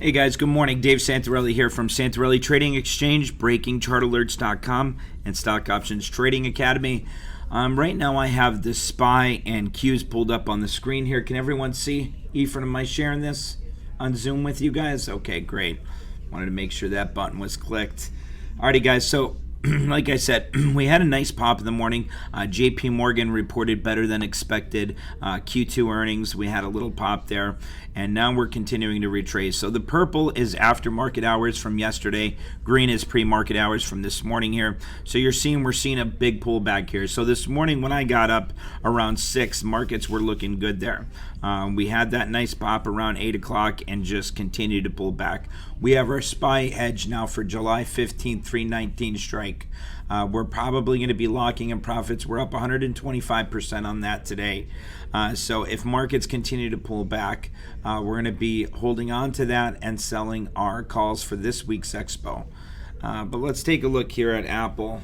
Hey guys, good morning. Dave Santarelli here from Santarelli Trading Exchange, BreakingChartAlerts.com, and Stock Options Trading Academy. Right now I have the SPY and Qs pulled up on the screen here. Can everyone see? Ephraim, am I sharing this on Zoom with you guys? Okay, great. Wanted to make sure that button was clicked. Alrighty guys, so like I said, we had a nice pop in the morning. JPM reported better than expected Q2 earnings. We had a little pop there, and now we're continuing to retrace. So the purple is after market hours from yesterday. Green is pre-market hours from this morning here. So we're seeing a big pullback here. So this morning when I got up around 6, markets were looking good there. We had that nice pop around 8 o'clock and just continued to pull back. We have our SPY edge now for July 15th, 319 strike. We're probably going to be locking in profits. We're up 125% on that today. So if markets continue to pull back, we're going to be holding on to that and selling our calls for this week's expo. But let's take a look here at Apple.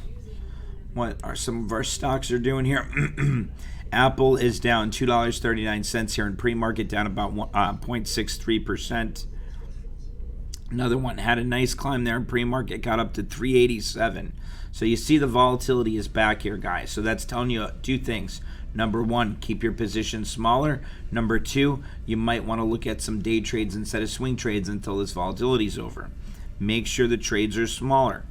What are some of our stocks are doing here? Apple is down $2.39 here in pre-market, down about 0.63%. Another one had a nice climb there in pre-market, got up to 387. So you see the volatility is back here, guys. So that's telling you two things. Number one, keep your position smaller. Number two, you might want to look at some day trades instead of swing trades until this volatility is over. Make sure the trades are smaller.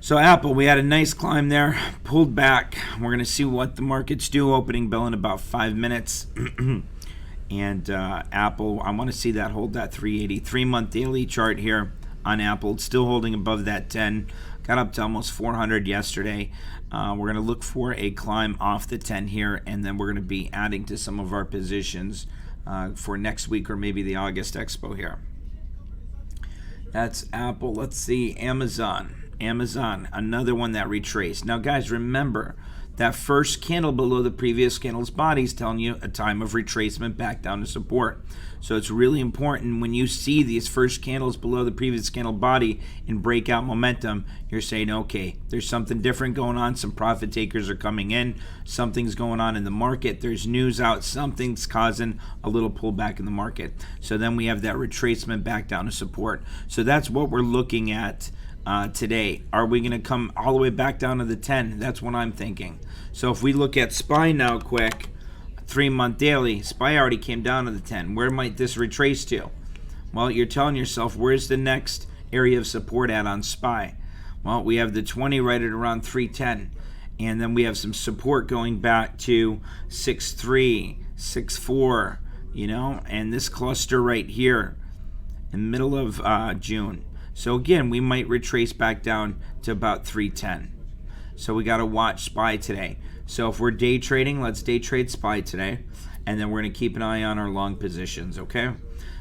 So Apple, we had a nice climb there, pulled back. We're going to see what the markets do. Opening bell in about 5 minutes. And Apple, I want to see that hold that 380. 3-month daily chart here on Apple. It's still holding above that 10. Got up to almost 400 yesterday. We're going to look for a climb off the 10 here, and then we're going to be adding to some of our positions for next week or maybe the August Expo here. That's Apple. Let's see, Amazon. Amazon, another one that retraced. Now, guys, remember, that first candle below the previous candle's body is telling you a time of retracement back down to support. So it's really important when you see these first candles below the previous candle body in breakout momentum, you're saying, okay, there's something different going on. Some profit takers are coming in. Something's going on in the market. There's news out. Something's causing a little pullback in the market. So then we have that retracement back down to support. So that's what we're looking at today. Are we going to come all the way back down to the 10? That's what I'm thinking. So if we look at SPY now quick, 3-month daily, SPY already came down to the 10. Where might this retrace to? Well, you're telling yourself, where's the next area of support at on SPY? Well, we have the 20 right at around 310. And then we have some support going back to 6.3, 6.4, and this cluster right here in the middle of June. So again, we might retrace back down to about 310. So we got to watch SPY today. So if we're day trading, let's day trade SPY today. And then we're going to keep an eye on our long positions, okay?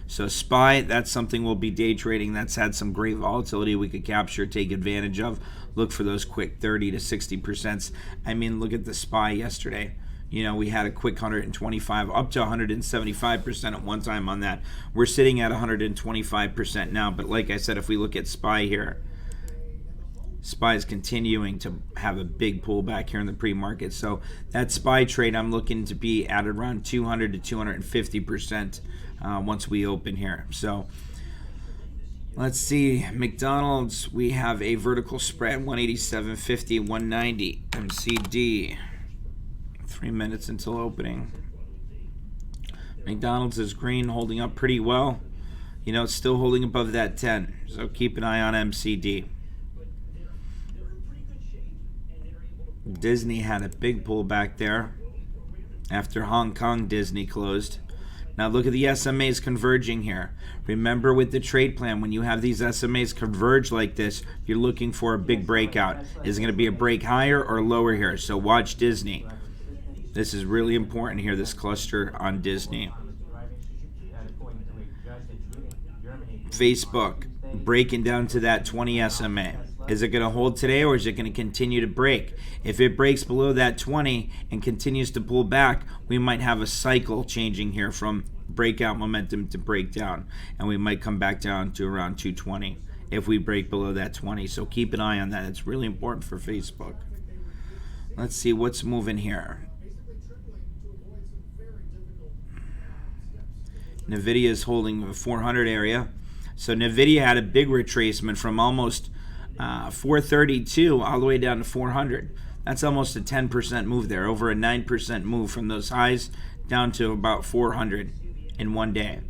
So SPY, that's something we'll be day trading. That's had some great volatility we could capture, take advantage of. Look for those quick 30 to 60%. I mean, look at the SPY yesterday. We had a quick 125 up to 175% at one time on that. We're sitting at 125% now. But like I said, if we look at SPY here, SPY is continuing to have a big pullback here in the pre-market. So that SPY trade, I'm looking to be at around 200 to 250% once we open here. So let's see, McDonald's, we have a vertical spread, 187.50, 190, MCD. 3 minutes until opening. McDonald's is green, holding up pretty well. It's still holding above that 10. So keep an eye on MCD. Disney had a big pullback there after Hong Kong Disney closed. Now look at the SMAs converging here. Remember with the trade plan, when you have these SMAs converge like this, you're looking for a big breakout. Is it going to be a break higher or lower here? So watch Disney. This is really important here, this cluster on Disney. Facebook, breaking down to that 20 SMA. Is it going to hold today or is it going to continue to break? If it breaks below that 20 and continues to pull back, we might have a cycle changing here from breakout momentum to breakdown. And we might come back down to around 220 if we break below that 20. So keep an eye on that. It's really important for Facebook. Let's see what's moving here. NVIDIA is holding the 400 area. So NVIDIA had a big retracement from almost 432 all the way down to 400. That's almost a 10% move there, over a 9% move from those highs down to about 400 in one day.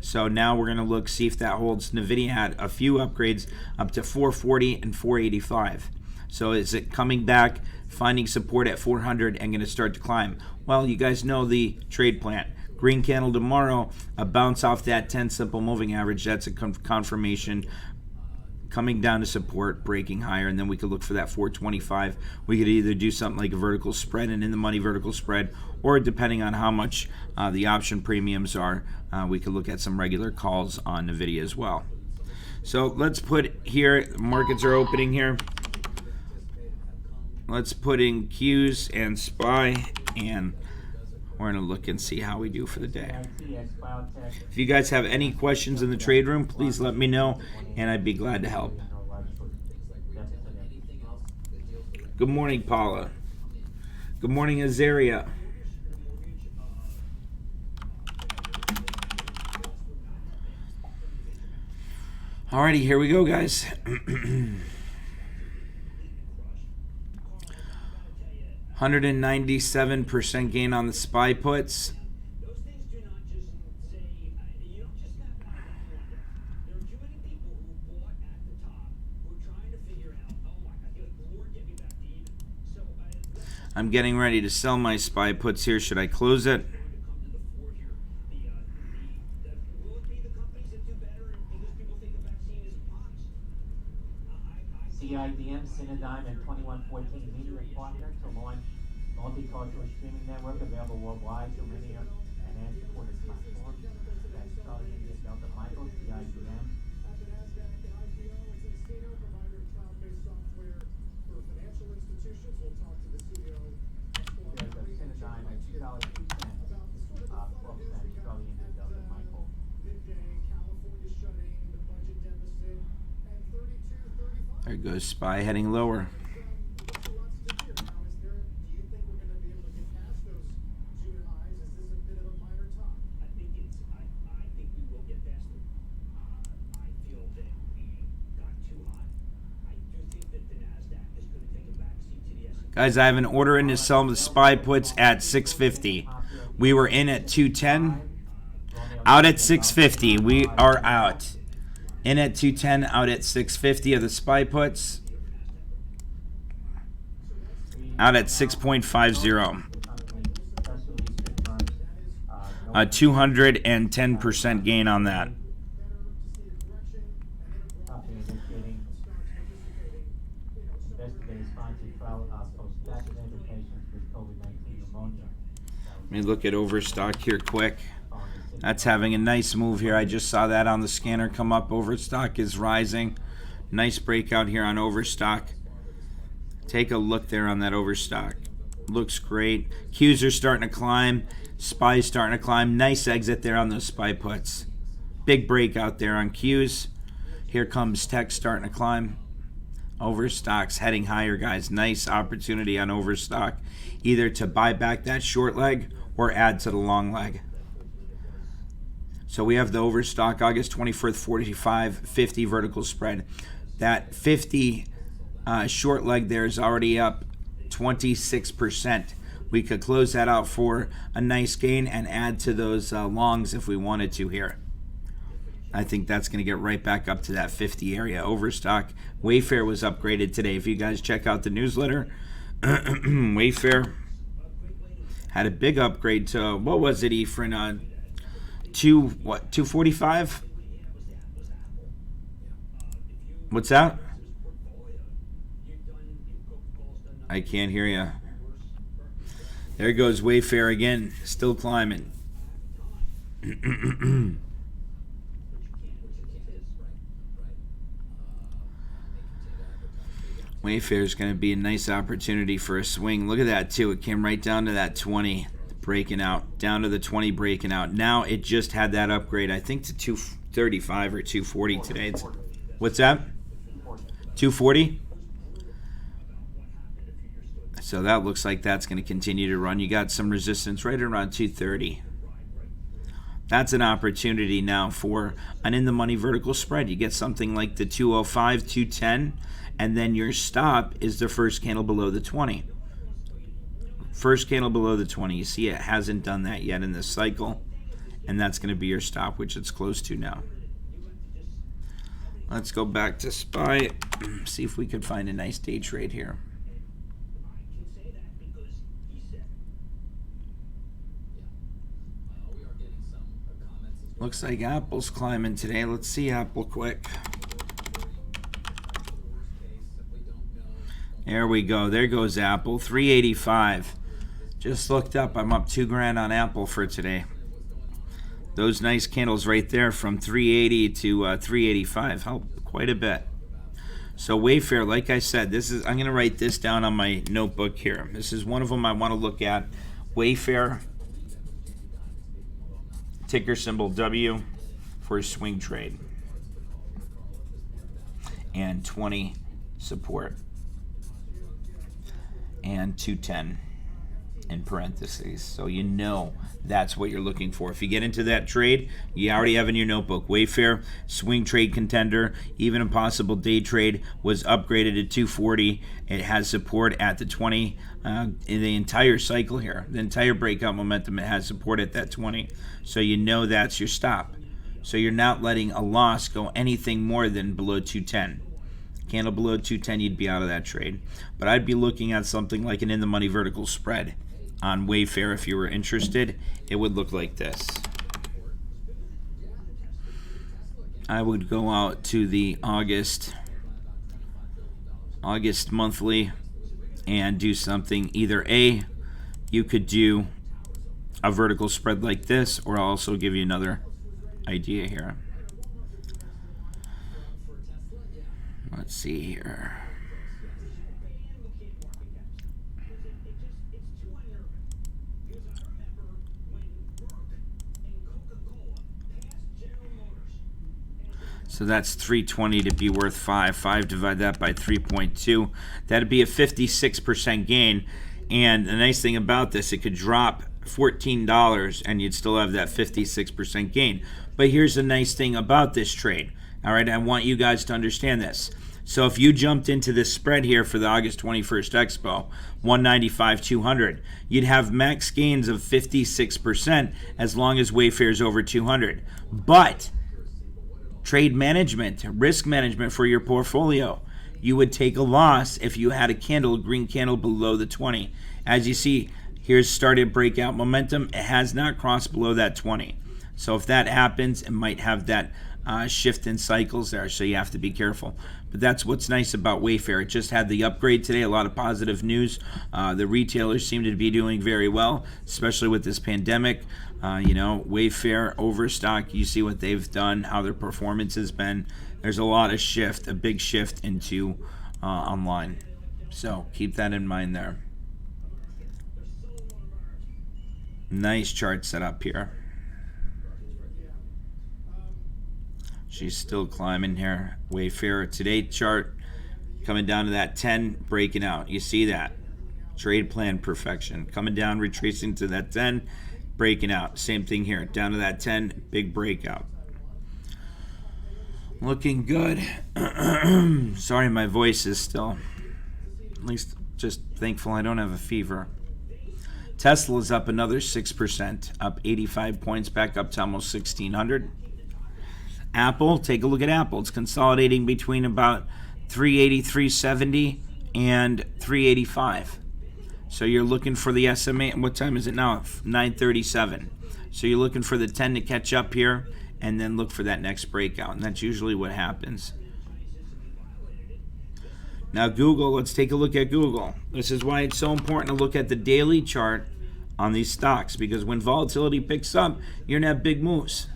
So now we're going to look, see if that holds. NVIDIA had a few upgrades up to 440 and 485. So is it coming back, finding support at 400 and going to start to climb? Well, you guys know the trade plan. Green candle tomorrow, a bounce off that 10 simple moving average. That's a confirmation. Coming down to support, breaking higher, and then we could look for that 425. We could either do something like a vertical spread, and in the money vertical spread, or depending on how much the option premiums are, we could look at some regular calls on NVIDIA as well. So let's put here, markets are opening here. Let's put in Qs and SPY, and we're going to look and see how we do for the day. If you guys have any questions in the trade room, please let me know, and I'd be glad to help. Good morning, Paula. Good morning, Azaria. Alrighty, here we go, guys. 197% gain on the SPY puts. I'm getting ready to sell my SPY puts here. Should I close it? CIDM, Cinedigm, and 2114 Media Partner to launch multicultural streaming network available worldwide through linear and ad-supported platforms. That's Charlie India Delta Michael, CIDM. There's a Cinedigm at $2.02, 12 cents, Charlie India Delta Michael. There goes SPY heading lower. Guys, I have an order in to sell the SPY puts at 650. We were in at 210. Out at 650. We are out. In at 210, out at 650 of the SPY puts. Out at 6.50. 210% gain on that. Let me look at Overstock here quick. That's having a nice move here. I just saw that on the scanner come up. Overstock is rising. Nice breakout here on Overstock. Take a look there on that Overstock. Looks great. Qs are starting to climb. SPY's starting to climb. Nice exit there on those SPY puts. Big breakout there on Qs. Here comes tech starting to climb. Overstock's heading higher, guys. Nice opportunity on Overstock. Either to buy back that short leg or add to the long leg. So we have the Overstock August 24th 45.50 vertical spread. That 50 short leg there is already up 26%. We could close that out for a nice gain and add to those longs if we wanted to here. I think that's going to get right back up to that 50 area. Overstock. Wayfair was upgraded today. If you guys check out the newsletter, Wayfair had a big upgrade to, what was it, Efren? 245? What's that? I can't hear you. There goes Wayfair again, still climbing. Wayfair is going to be a nice opportunity for a swing. Look at that too. It came right down to that 20 breaking out, down to the 20 breaking out. Now it just had that upgrade, I think, to 235 or 240 today. What's that? 240? So that looks like that's going to continue to run. You got some resistance right around 230. That's an opportunity now for an in-the-money vertical spread. You get something like the 205, 210, and then your stop is the first candle below the 20. First candle below the 20. You see it hasn't done that yet in this cycle, and that's going to be your stop, which it's close to now. Let's go back to SPY, see if we could find a nice day trade here. Looks like Apple's climbing today. Let's see Apple quick. There we go. There goes Apple. 385. Just looked up. I'm up $2,000 on Apple for today. Those nice candles right there from 380 to 385 help quite a bit. So Wayfair, like I said, I'm going to write this down on my notebook here. This is one of them I want to look at. Wayfair. Ticker symbol W for a swing trade. And 20 support. And 210 in parentheses. So you know that's what you're looking for. If you get into that trade, you already have in your notebook. Wayfair, swing trade contender, even a possible day trade, was upgraded to 240. It has support at the 20 in the entire cycle here. The entire breakout momentum, it has support at that 20. So you know that's your stop. So you're not letting a loss go anything more than below 210. Candle below 210, you'd be out of that trade. But I'd be looking at something like an in-the-money vertical spread on Wayfair. If you were interested, it would look like this. I would go out to the August monthly and do something. Either A, you could do a vertical spread like this, or I'll also give you another idea here. Let's see here. So that's 320 to be worth 5. 5 divide that by 3.2. That'd be a 56% gain. And the nice thing about this, it could drop $14 and you'd still have that 56% gain. But here's the nice thing about this trade. All right, I want you guys to understand this. So if you jumped into this spread here for the August 21st Expo, 195-200, you'd have max gains of 56% as long as Wayfair's over 200. But trade management, risk management for your portfolio, you would take a loss if you had a green candle below the 20. As you see, here's started breakout momentum. It has not crossed below that 20. So if that happens, it might have that shift in cycles there, so you have to be careful. But that's what's nice about Wayfair. It just had the upgrade today, a lot of positive news. The retailers seem to be doing very well, especially with this pandemic. Wayfair, Overstock, you see what they've done, how their performance has been. There's a lot of shift, a big shift into online. So keep that in mind there. Nice chart set up here. She's still climbing here. Wayfair today chart coming down to that 10, breaking out. You see that? Trade plan perfection. Coming down, retracing to that 10, breaking out. Same thing here. Down to that 10, big breakout. Looking good. Sorry, my voice is still, at least just thankful I don't have a fever. Tesla's up another 6%, up 85 points, back up to almost 1,600. Apple, take a look at Apple. It's consolidating between about 380, 370, and 385. So you're looking for the SMA. What time is it now? 9:37. So you're looking for the 10 to catch up here, and then look for that next breakout. And that's usually what happens. Now Google, let's take a look at Google. This is why it's so important to look at the daily chart on these stocks, because when volatility picks up, you're going to have big moves.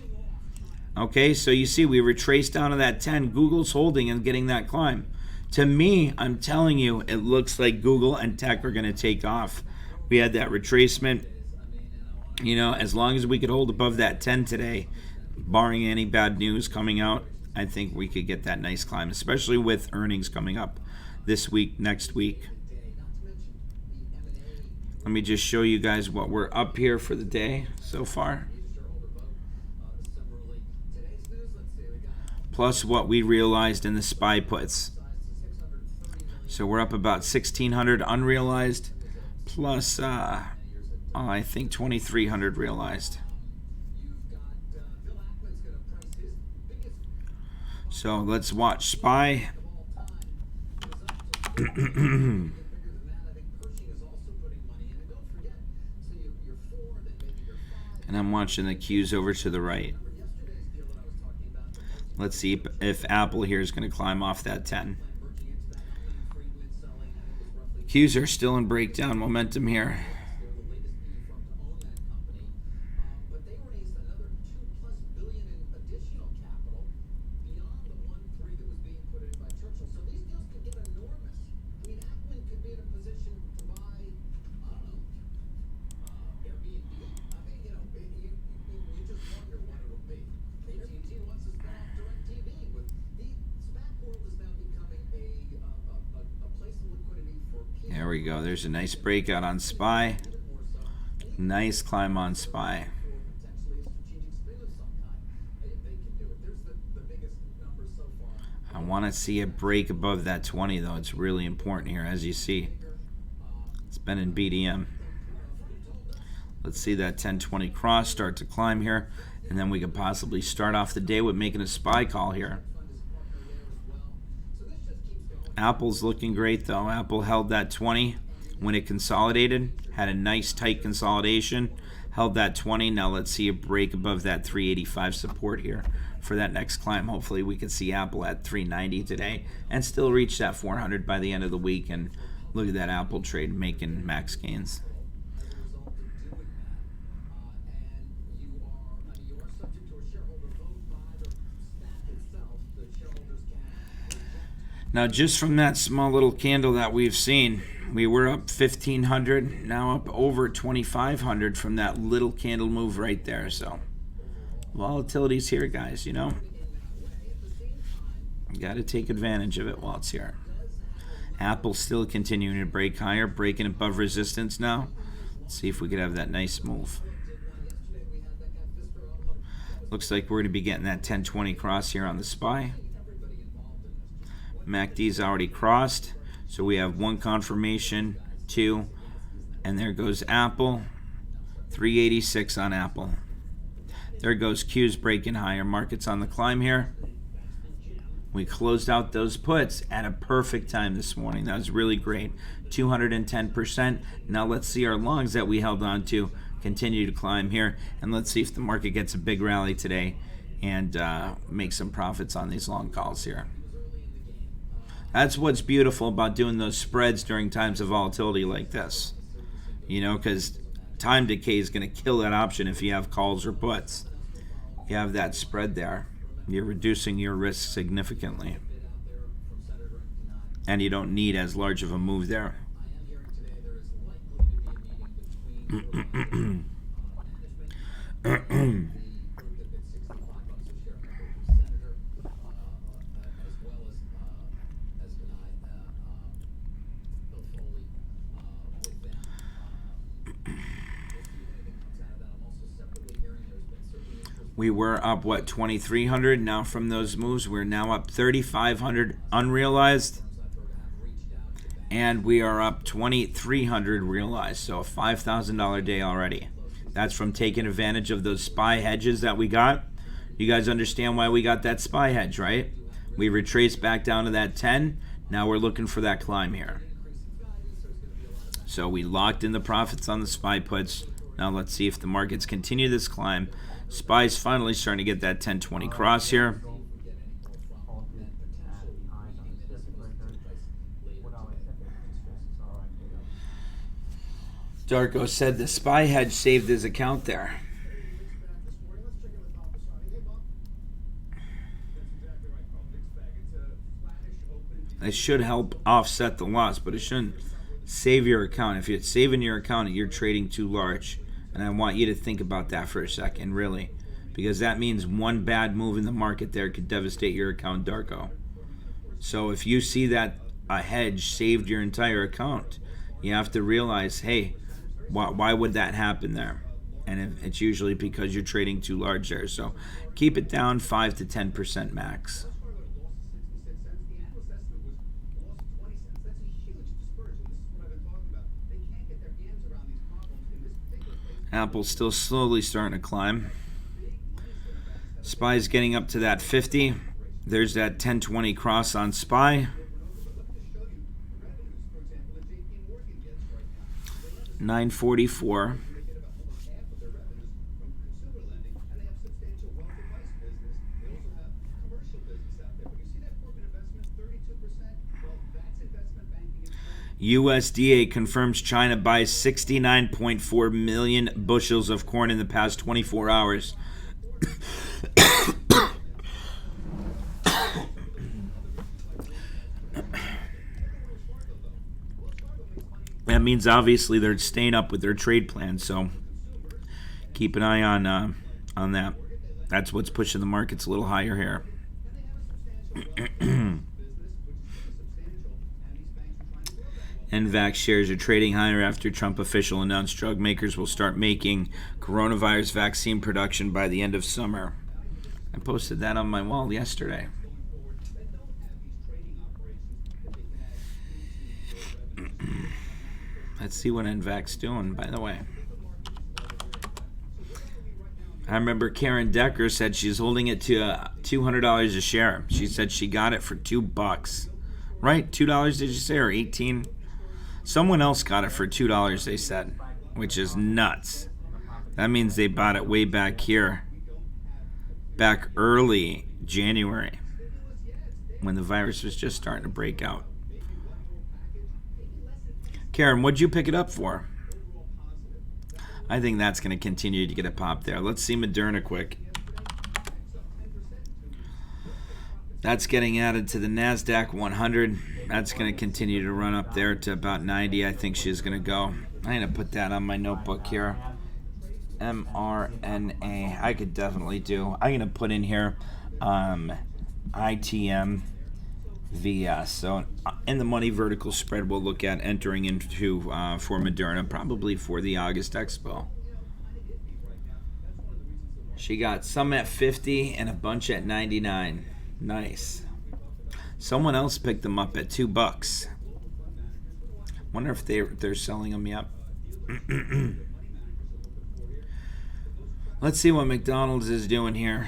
Okay, so you see we retraced down to that 10. Google's holding and getting that climb. To me, I'm telling you, it looks like Google and tech are going to take off. We had that retracement. As long as we could hold above that 10 today, barring any bad news coming out, I think we could get that nice climb, especially with earnings coming up this week, next week. Let me just show you guys what we're up here for the day so far. plus what we realized in the SPY puts. So we're up about 1,600 unrealized, plus I think 2,300 realized. So let's watch SPY. And I'm watching the Qs over to the right. Let's see if Apple here is going to climb off that 10. Qs are still in breakdown momentum here. There we go. There's a nice breakout on SPY. Nice climb on SPY. I want to see a break above that 20 though. It's really important here, as you see. It's been in BDM. Let's see that 10-20 cross start to climb here, and then we could possibly start off the day with making a SPY call here. Apple's looking great though. Apple held that 20 when it consolidated, had a nice tight consolidation, held that 20. Now let's see a break above that 385 support here for that next climb. Hopefully we can see Apple at 390 today and still reach that 400 by the end of the week. And look at that Apple trade making max gains. Now, just from that small little candle that we've seen, we were up 1,500, now up over 2,500 from that little candle move right there. So, volatility's here, guys, you know. You got to take advantage of it while it's here. Apple still continuing to break higher, breaking above resistance now. Let's see if we could have that nice move. Looks like we're going to be getting that 10-20 cross here on the SPY. MACD's already crossed, so we have one confirmation, two, and there goes Apple. 386 on Apple. There goes Q's breaking higher. Market's on the climb here. We closed out those puts at a perfect time this morning. That was really great. 210%. Now let's see our longs that we held on to continue to climb here, and let's see if the market gets a big rally today and make some profits on these long calls here. That's what's beautiful about doing those spreads during times of volatility like this. You know, because time decay is going to kill that option if you have calls or puts. You have that spread there. You're reducing your risk significantly. And you don't need as large of a move there. We were up, what, 2,300? Now from those moves, we're now up 3,500 unrealized. And we are up 2,300 realized. So a $5,000 day already. That's from taking advantage of those SPY hedges that we got. You guys understand why we got that SPY hedge, right? We retraced back down to that 10. Now we're looking for that climb here. So we locked in the profits on the SPY puts. Now let's see if the markets continue this climb. SPY's finally starting to get that 10-20 cross here. Darko said the SPY hedge saved his account there. It should help offset the loss, but it shouldn't save your account. If you're saving your account, you're trading too large. And I want you to think about that for a second, really. Because that means one bad move in the market there could devastate your account, Darko. So if you see that a hedge saved your entire account, you have to realize, hey, why would that happen there? And it's usually because you're trading too large there. So keep it down 5 to 10% max. Apple's still slowly starting to climb. SPY's getting up to that 50. There's that 1020 cross on SPY. 944. USDA confirms China buys 69.4 million bushels of corn in the past 24 hours. That means obviously they're staying up with their trade plan, so keep an eye on that. That's what's pushing the markets a little higher here. NVAX shares are trading higher after Trump official announced drug makers will start making coronavirus vaccine production by the end of summer. I posted that on my wall yesterday. Let's see what NVAC's doing, by the way. I remember Karen Decker said she's holding it to $200 a share. She said she got it for $2. Right? $2 did you say, or 18? Someone else got it for $2, they said, which is nuts. That means they bought it way back here, back early January, when the virus was just starting to break out. Karen, what'd you pick it up for? I think that's going to continue to get a pop there. Let's see Moderna quick. That's getting added to the NASDAQ 100. That's going to continue to run up there to about 90. I think she's going to go. I'm going to put that on my notebook here. mRNA. I could definitely do. I'm going to put in here ITM VS. So in the money vertical spread, we'll look at entering into for Moderna, probably for the August Expo. She got some at 50 and a bunch at 99. Nice. Someone else picked them up at $2. Wonder if they're selling them yet. Let's see what McDonald's is doing here.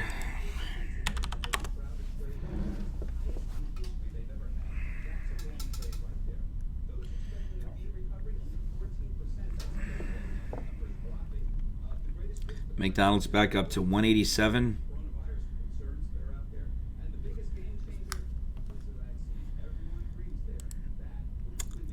McDonald's back up to 187.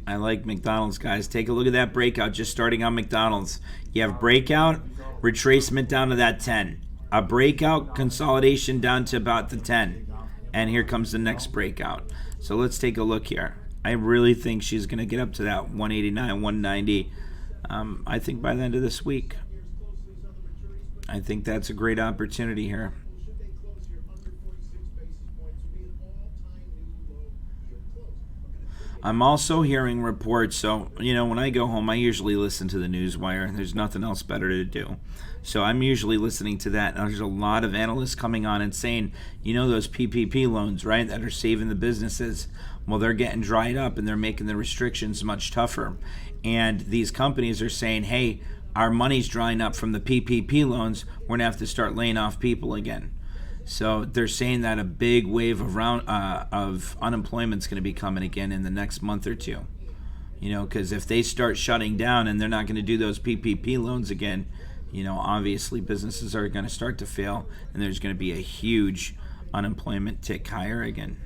I like McDonald's, guys. Take a look at that breakout just starting on McDonald's. You have breakout, retracement down to that 10. A breakout, consolidation down to about the 10. And here comes the next breakout. So let's take a look here. I really think she's going to get up to that 189, 190. I think by the end of this week. I think that's a great opportunity here. I'm also hearing reports, so, when I go home, I usually listen to the Newswire. There's nothing else better to do. So I'm usually listening to that. And there's a lot of analysts coming on and saying, those PPP loans, right, that are saving the businesses, well, they're getting dried up and they're making the restrictions much tougher. And these companies are saying, hey, our money's drying up from the PPP loans. We're going to have to start laying off people again. So they're saying that a big wave of unemployment is going to be coming again in the next month or two. Because if they start shutting down and they're not going to do those PPP loans again, obviously businesses are going to start to fail, and there's going to be a huge unemployment tick higher again.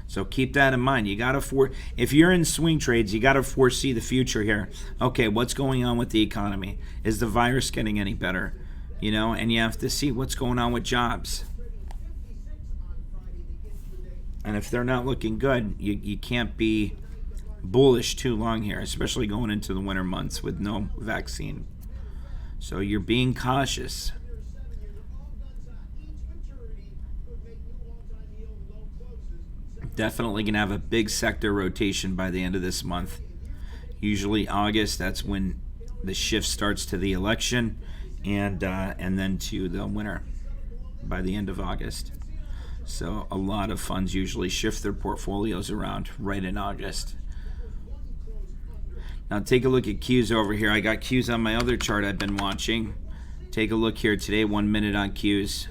So keep that in mind. If you're in swing trades, you got to foresee the future here. Okay, what's going on with the economy? Is the virus getting any better? And you have to see what's going on with jobs. And if they're not looking good, you can't be bullish too long here, especially going into the winter months with no vaccine. So you're being cautious. Definitely going to have a big sector rotation by the end of this month. Usually August, that's when the shift starts to the election, and then to the winter by the end of August. So a lot of funds usually shift their portfolios around right in August. Now take a look at Qs over here. I got Qs on my other chart I've been watching. Take a look here today, 1 minute on Qs.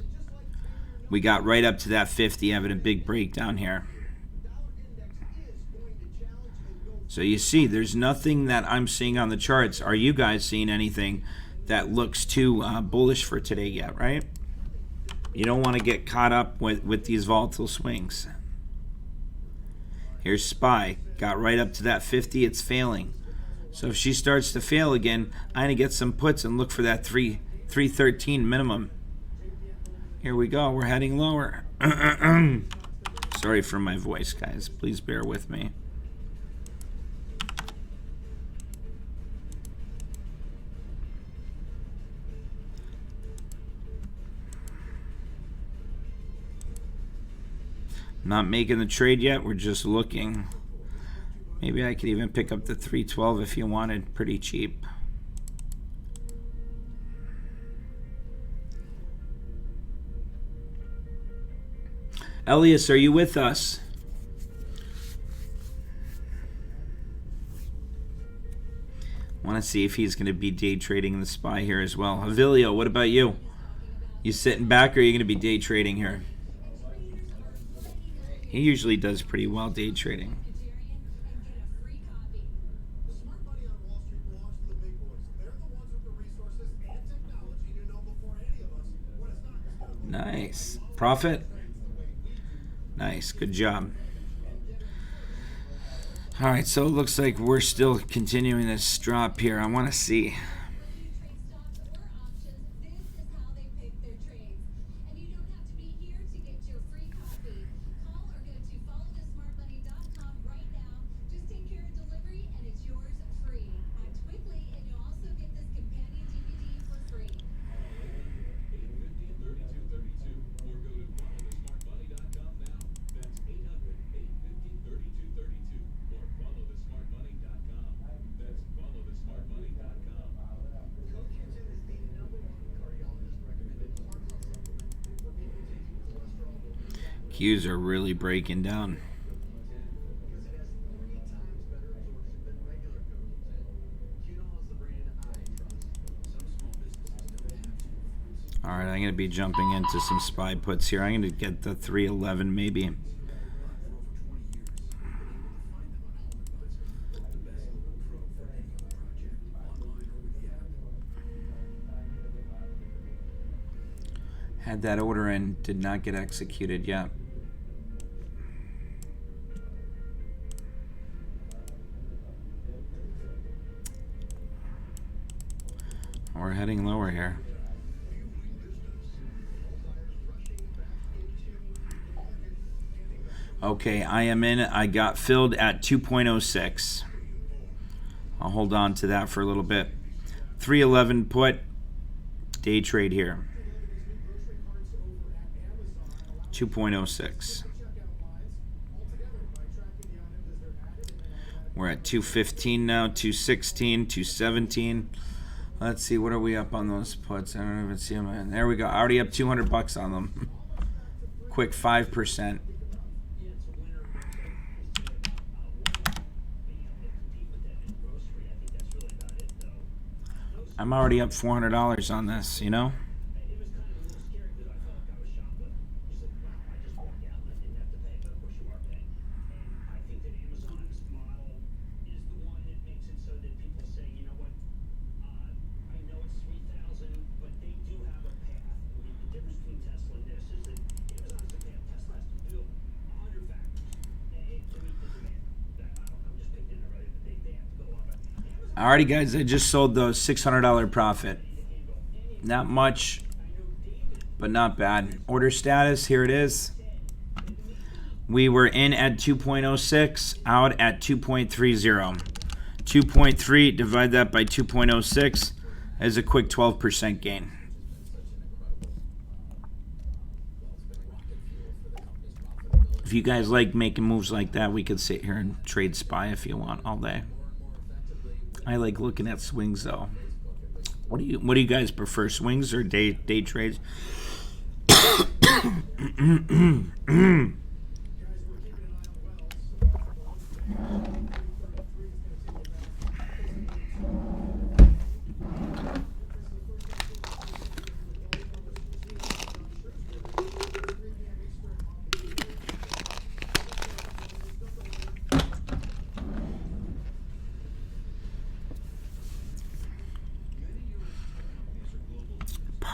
We got right up to that 50, having a big breakdown here. So you see, there's nothing that I'm seeing on the charts. Are you guys seeing anything that looks too bullish for today yet, right? You don't want to get caught up with these volatile swings. Here's SPY. Got right up to that 50. It's failing. So if she starts to fail again, I'm going to get some puts and look for that 313 minimum. Here we go. We're heading lower. Sorry for my voice, guys. Please bear with me. Not making the trade yet. We're just looking. Maybe I could even pick up the 312 if you wanted. Pretty cheap. Elias, are you with us? Want to see if he's going to be day trading the SPY here as well. Avilio, what about you? You sitting back or are you going to be day trading here? He usually does pretty well day trading. Nice. Profit? Nice. Good job. All right, so it looks like we're still continuing this drop here. I want to see. Qs are really breaking down. All right, I'm going to be jumping into some SPY puts here. I'm going to get the 311 maybe. Had that order in, did not get executed yet. We're heading lower here. Okay, I am in. I got filled at 2.06. I'll hold on to that for a little bit. 311 put. Day trade here. 2.06. We're at 215 now, 216, 217. Let's see, what are we up on those puts? I don't even see them. There we go. Already up 200 bucks on them. Quick 5%. I'm already up $400 on this, you know? Alrighty, guys, I just sold those $600 profit. Not much, but not bad. Order status, here it is. We were in at 2.06, out at 2.30. 2.3, divide that by 2.06, is a quick 12% gain. If you guys like making moves like that, we could sit here and trade SPY if you want all day. I like looking at swings though. What do you guys prefer, swings or day trades?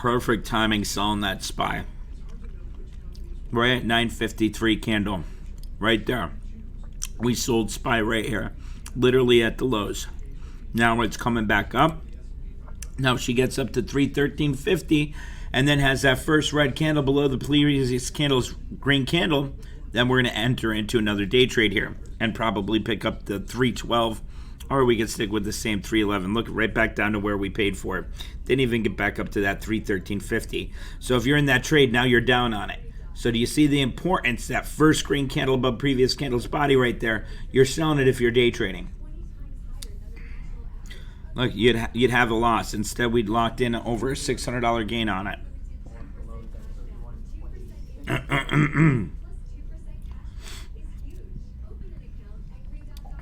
Perfect timing selling that SPY. Right at 953 candle. Right there. We sold SPY right here. Literally at the lows. Now it's coming back up. Now she gets up to 313.50 and then has that first red candle below the previous candle's green candle. Then we're going to enter into another day trade here and probably pick up the 312, or we can stick with the same 311. Look, right back down to where we paid for it. Didn't even get back up to that 313.50. So if you're in that trade, now you're down on it. So do you see the importance? That first green candle above previous candle's body right there, you're selling it if you're day trading. Look, you'd have a loss. Instead, we'd locked in over a $600 gain on it.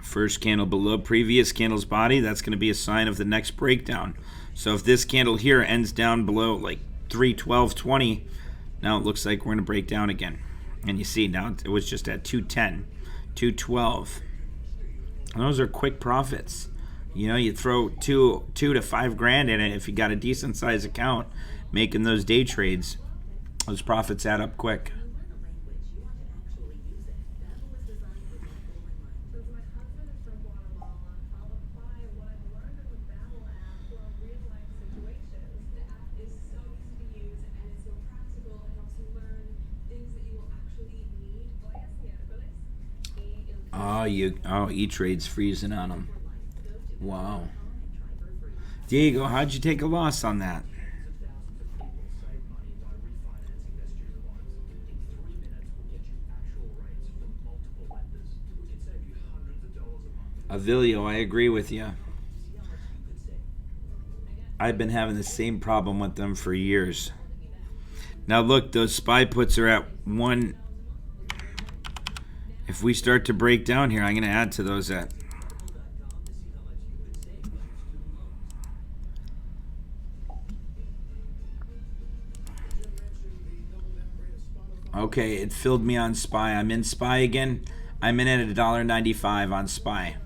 First candle below previous candle's body, that's going to be a sign of the next breakdown. So if this candle here ends down below like 312.20, now it looks like we're going to break down again. And you see now it was just at 210, 212. And those are quick profits. You know, you throw two to $5,000 in it if you got a decent size account, making those day trades. Those profits add up quick. E-Trade's freezing on them. Wow. Diego, how'd you take a loss on that? Avilio, I agree with you. I've been having the same problem with them for years. Now look, those SPY puts are at 1. If we start to break down here, I'm going to add to those at. Okay, it filled me on SPY. I'm in SPY again. I'm in at $1.95 on SPY.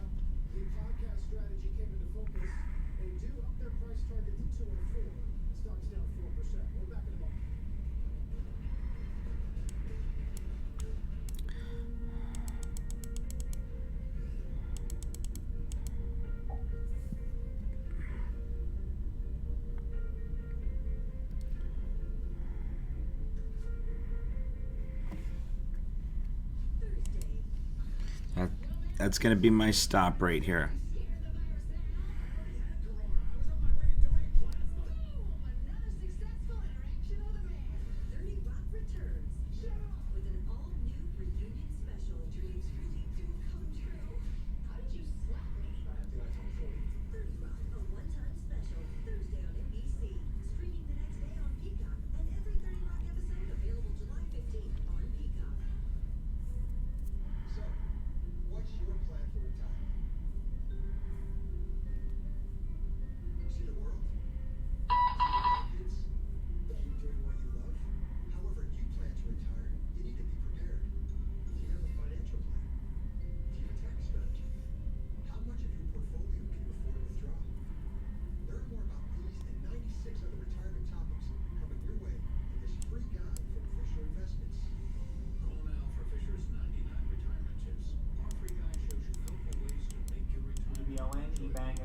That's going to be my stop right here.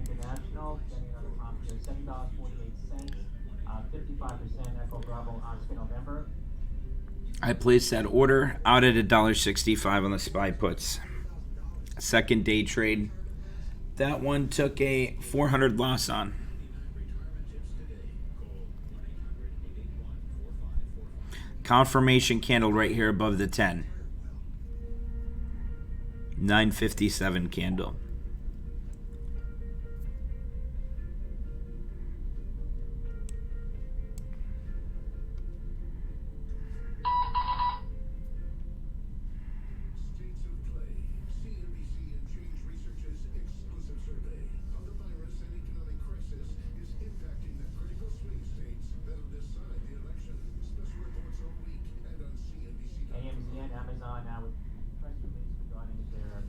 International, getting on the top here, $7.48, 55% Echo Bravo Oscar November. I placed that order out at $1.65 on the SPY puts. Second day trade. That one took a 400 loss on. Confirmation candle right here above the 10. 957 candle. Amazon now with press release regarding their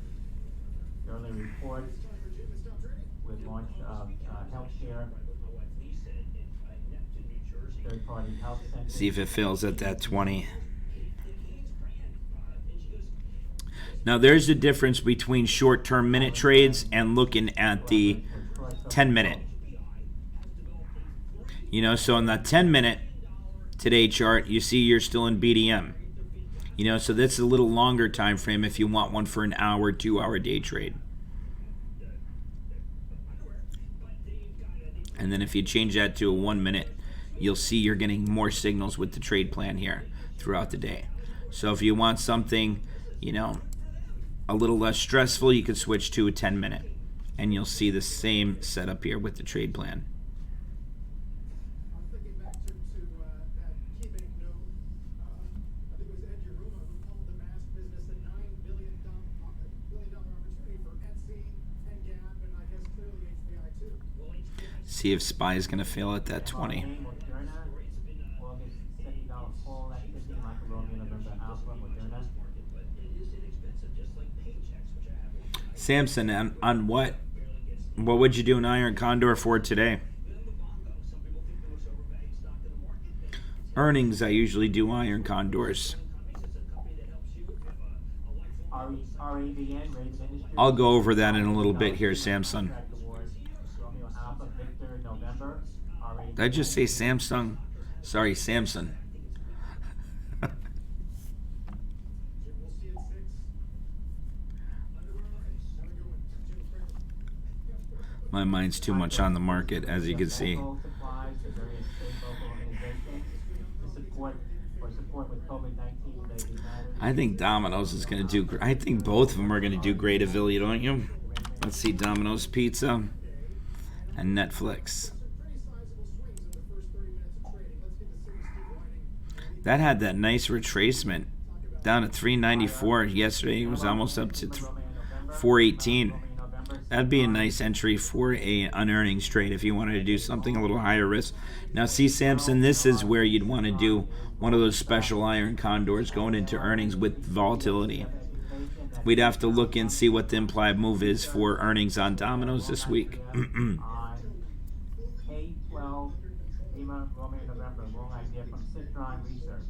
early reports with launch of healthcare, third-party health centers. See if it fails at that 20. Now there's a difference between short-term minute trades and looking at the 10-minute. You know, so in the 10-minute today chart, you see you're still in BDM. You know, so that's a little longer time frame if you want one for an hour, 2-hour day trade. And then if you change that to a 1 minute, you'll see you're getting more signals with the trade plan here throughout the day. So if you want something, you know, a little less stressful, you could switch to a 10-minute. And you'll see the same setup here with the trade plan. See if SPY is going to fail at that 20. Samson, on what? What would you do an iron condor for today? Earnings, I usually do iron condors. I'll go over that in a little bit here, Samsung. Did I just say Samsung? Sorry, Samson. My mind's too much on the market, as you can see. I think Domino's is going to do. I think both of them are going to do great, Avilia, don't you? Let's see, Domino's Pizza and Netflix. That had that nice retracement down at 394 yesterday. It was almost up to 418. That'd be a nice entry for an earnings trade if you wanted to do something a little higher risk. Now, see, Samson, this is where you'd want to do one of those special iron condors going into earnings with volatility. We'd have to look and see what the implied move is for earnings on Domino's this week. K12, Lima, Romeo, November, long idea from Citron Research.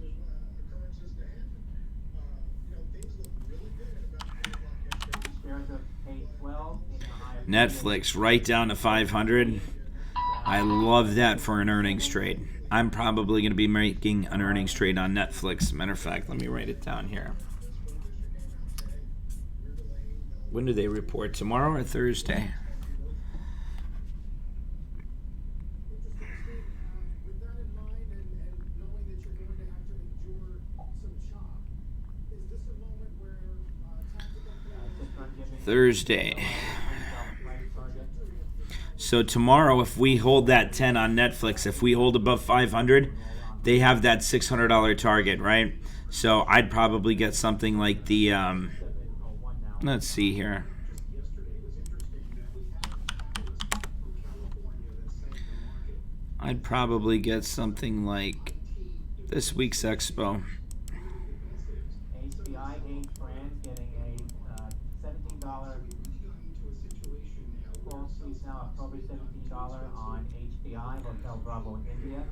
Shares of K12 in the higher Netflix right down to 500. I love that for an earnings trade. I'm probably going to be making an earnings trade on Netflix. Matter of fact, let me write it down here. When do they report? Tomorrow or Thursday? Thursday. So tomorrow, if we hold that 10 on Netflix, if we hold above 500, they have that $600 target, right? So I'd probably get something like the, let's see here. I'd probably get something like this week's Expo. On HBI, Hotel Bravo, India.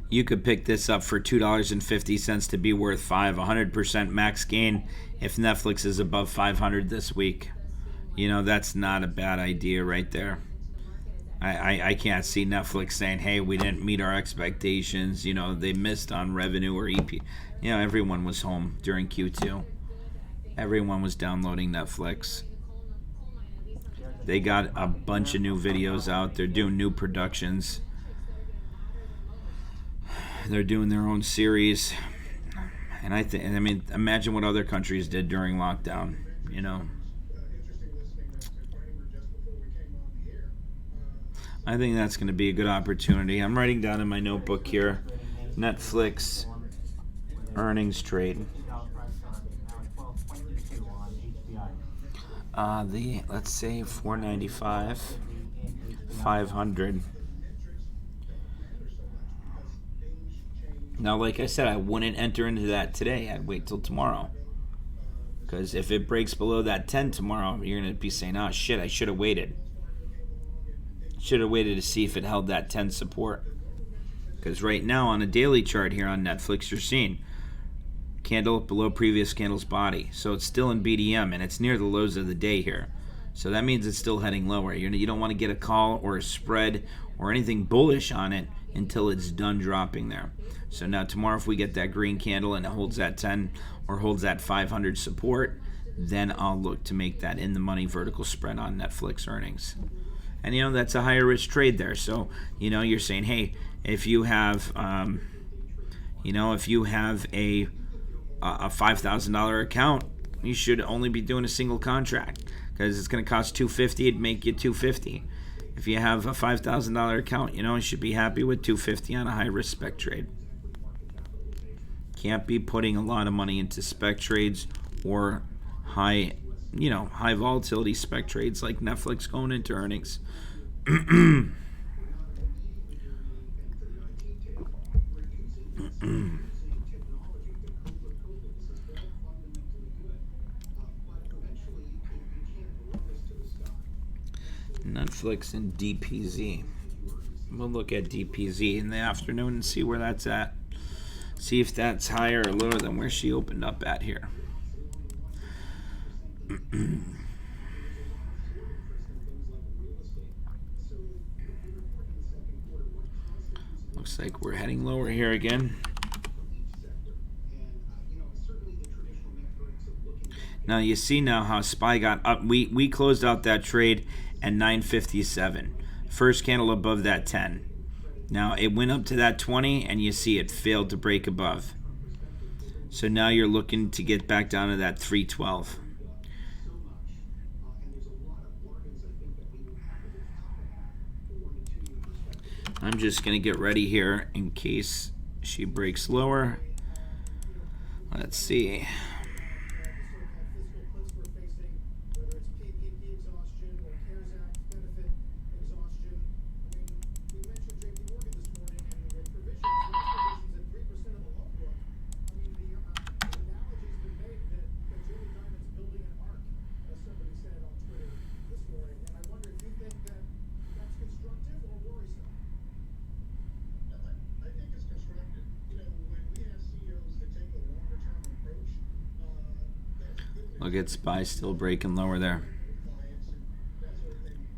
You could pick this up for $2.50 to be worth $5. 100% max gain if Netflix is above 500 this week. You know, that's not a bad idea right there. I can't see Netflix saying, hey, we didn't meet our expectations. You know, they missed on revenue or EP. You know, everyone was home during Q2. Everyone was downloading Netflix. They got a bunch of new videos out. They're doing new productions. They're doing their own series. And I mean, imagine what other countries did during lockdown, you know. I think that's going to be a good opportunity. I'm writing down in my notebook here, Netflix earnings trade. Let's say 495, 500. Now, like I said, I wouldn't enter into that today. I'd wait till tomorrow. Because if it breaks below that 10 tomorrow, you're going to be saying, oh shit, I should have waited. Should have waited to see if it held that 10 support. Because right now on a daily chart here on Netflix, you're seeing candle below previous candle's body. So it's still in BDM and it's near the lows of the day here. So that means it's still heading lower. You don't want to get a call or a spread or anything bullish on it until it's done dropping there. So now tomorrow, if we get that green candle and it holds that 10 or holds that 500 support, then I'll look to make that in the money vertical spread on Netflix earnings. And that's a higher risk trade there. So you're saying, hey, if you have if you have a $5,000 account, you should only be doing a single contract because it's going to cost $250. It'd make you $250. If you have a $5,000 account, you should be happy with $250 on a high risk spec trade. Can't be putting a lot of money into spec trades or high volatility spec trades like Netflix going into earnings. Netflix and DPZ. We'll look at DPZ in the afternoon and see where that's at. See if that's higher or lower than where she opened up at here. Looks like we're heading lower here again. Now you see now how SPY got up. We closed out that trade at 957. First candle above that 10. Now it went up to that 20 and you see it failed to break above. So now you're looking to get back down to that 312. I'm just going to get ready here in case she breaks lower. Let's see. Look at SPY still breaking lower there.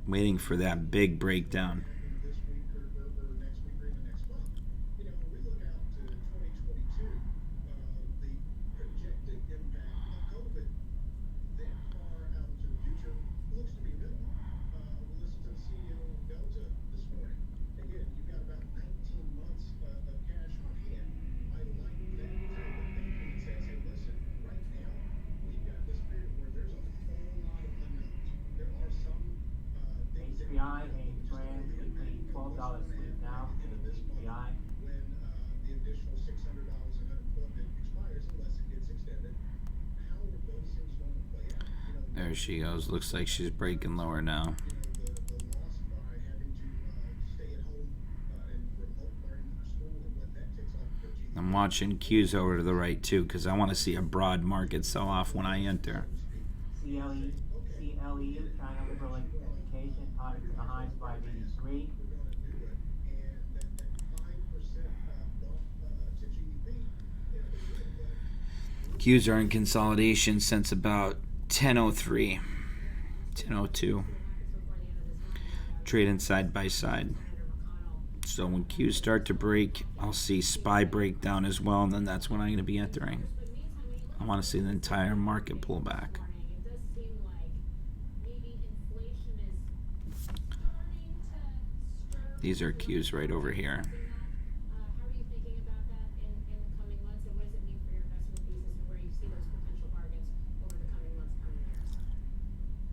Waiting for that big breakdown. HBI, a trend between $12 sweep now for the HBI. There she goes. Looks like she's breaking lower now. I'm watching Q's over to the right too because I want to see a broad market sell off when I enter. CLE, China liberal indication, higher to the highs 583. Q's are in consolidation since about 10:03, 10:02. Trading side by side. So when Q's start to break, I'll see SPY break down as well, and then that's when I'm going to be entering. I want to see the entire market pull back. These are Q's right over here. How are you thinking about that in the coming months, and what does it mean for your investment thesis and where you see those potential bargains over the coming months, coming years?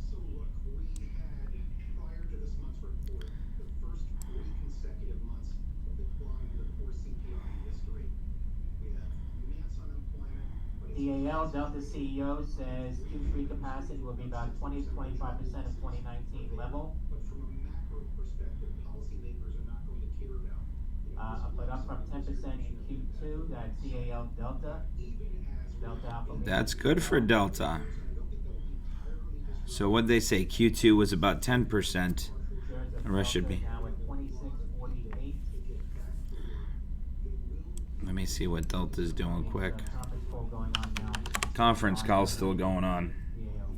So look, we had, prior to this month's report, the first 3 consecutive months of decline in the core CPI history. We have immense unemployment. DAL Delta CEO says Q3 capacity will be about 20 to 25% of 2019 level. But from a macro perspective, policymakers are not going to care about. But up from 10% in Q2. that's DAL Delta. Delta Alpha. That's good for Delta. And I don't think that will be entirely disruptive. So what'd they say? Q2 was about 10%. Shares of The rest should Delta be. now at 26.48. Let me see what Delta's doing quick. Conference call going on now. Conference call still going on. DAL.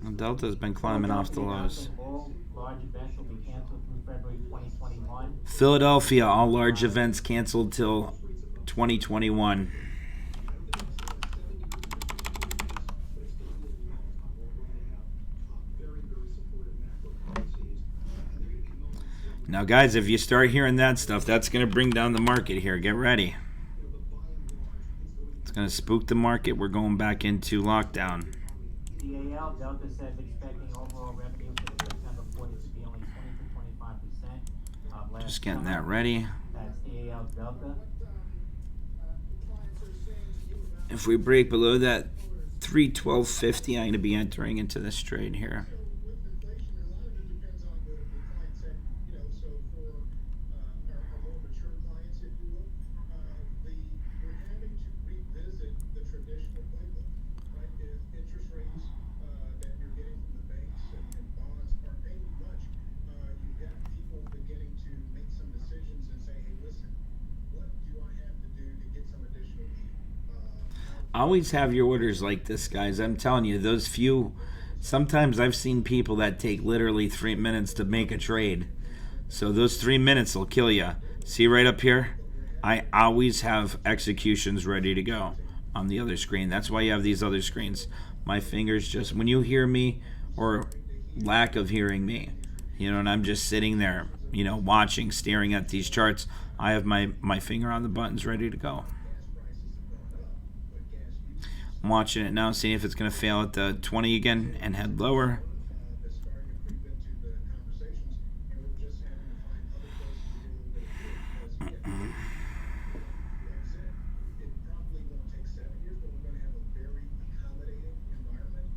Well, Delta's been climbing off the lows. All large events will be canceled through February 2021. Philadelphia, all large events canceled till 2021. Now, guys, if you start hearing that stuff, that's going to bring down the market here. Get ready. It's going to spook the market. We're going back into lockdown. DAL Delta says expecting overall revenue for the September quarter to be only 20 to 25% of last Just getting summer. that ready. That's DAL Delta. If we break below that 312.50, I'm going to be entering into this trade here. With inflation, a lot of it depends on the client segment. So for our more mature clients, if you will, we're having to revisit the traditional playbook, right? If interest rates that you're getting from the banks and bonds aren't paying you much, you've got people beginning to make some decisions and say, hey, listen, what do I have to do to get some additional yield? Always have your orders like this, guys. I'm telling you, those few. Sometimes I've seen people that take literally 3 minutes to make a trade. So those 3 minutes will kill you. See right up here? I always have executions ready to go on the other screen. That's why you have these other screens. My fingers just, when you hear me or lack of hearing me, and I'm just sitting there, watching, staring at these charts, I have my finger on the buttons ready to go. I'm watching it now, seeing if it's going to fail at the 20 again and head lower. That's starting to creep into the conversations, and we're just having to find other places to get a little bit of yield because like I said, it probably won't take 7 years, but we're going to have a very accommodating environment.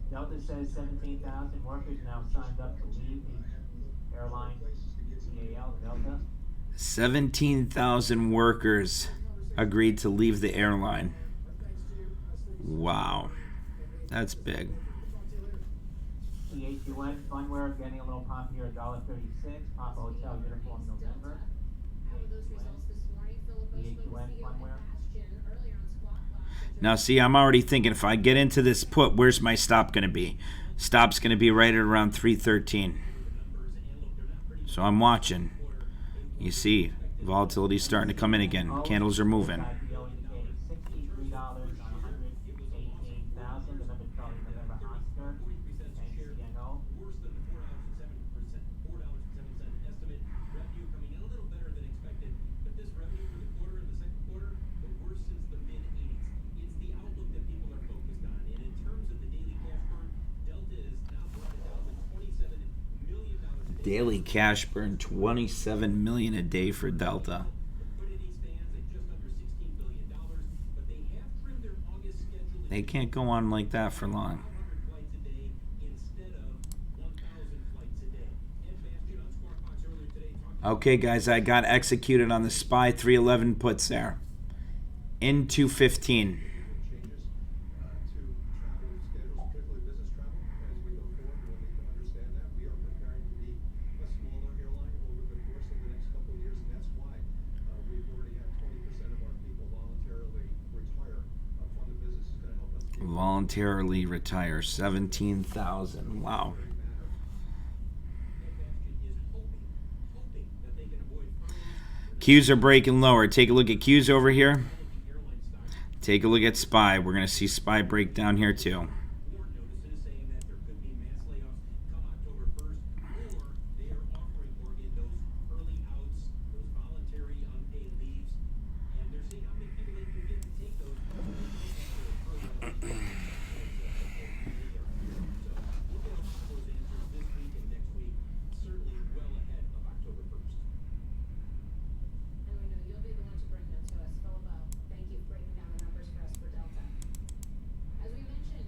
Delta says 17,000 workers now signed up to leave the airline. DAL Delta. 17,000 workers agreed to leave the airline. Wow, that's big. CHUN Funwear getting a little pop here, $1.36. Papa Hotel Uniform November. How were those results this morning? Philip Bush, DHUN CEO of Funwear. Bastion, earlier on Squawk Box. Now, see, I'm already thinking if I get into this put, where's my stop going to be? Stop's going to be right at around 313. So I'm watching. You see, volatility's starting to come in again. Candles are moving. IPO indicating $63 on 118,000. November Charlie, November Oscar, NCNO. Worse than the $4.07 estimate. Revenue coming in a little better than expected, but this revenue for the quarter and the second quarter, the worst since the mid-'80s. It's the outlook that people are focused on. And in terms of the daily cash burn, Delta is now brought it down to $27 million a day. Daily cash burn, $27 million a day for Delta. Liquidity stands at just under $16 billion, but they have trimmed their August schedule. They can't go on like that for long. 100 flights a day instead of 1,000 flights a day. Ed Bastian on Squawk Box earlier today talked Okay, guys, I got executed on the SPY 311 puts there. In 215. Changes to travel schedules, particularly business travel, as we go forward. We'll need to understand that. We are preparing to be a smaller airline over the course of the next couple of years, and that's why we've already had 20% of our people voluntarily retire from the business. Is going to help us keep Voluntarily retire, 17,000. Wow. Ed Bastian is hoping that they can avoid furloughs. Qs are breaking lower. Take a look at Qs over here. The airline stocks Take a look at SPY. We're going to see SPY break down here too. warn notices saying that there could be mass layoffs come October 1st, or they are offering Oregon those early outs, those voluntary unpaid leaves, and they're seeing how many people they can get to take those early outs. So we'll get a lot of those answers this week and next week, certainly well ahead of October 1st. And we know you'll be the one to bring them to us. Philip, thank you for breaking down the numbers for us for Delta. As we mentioned,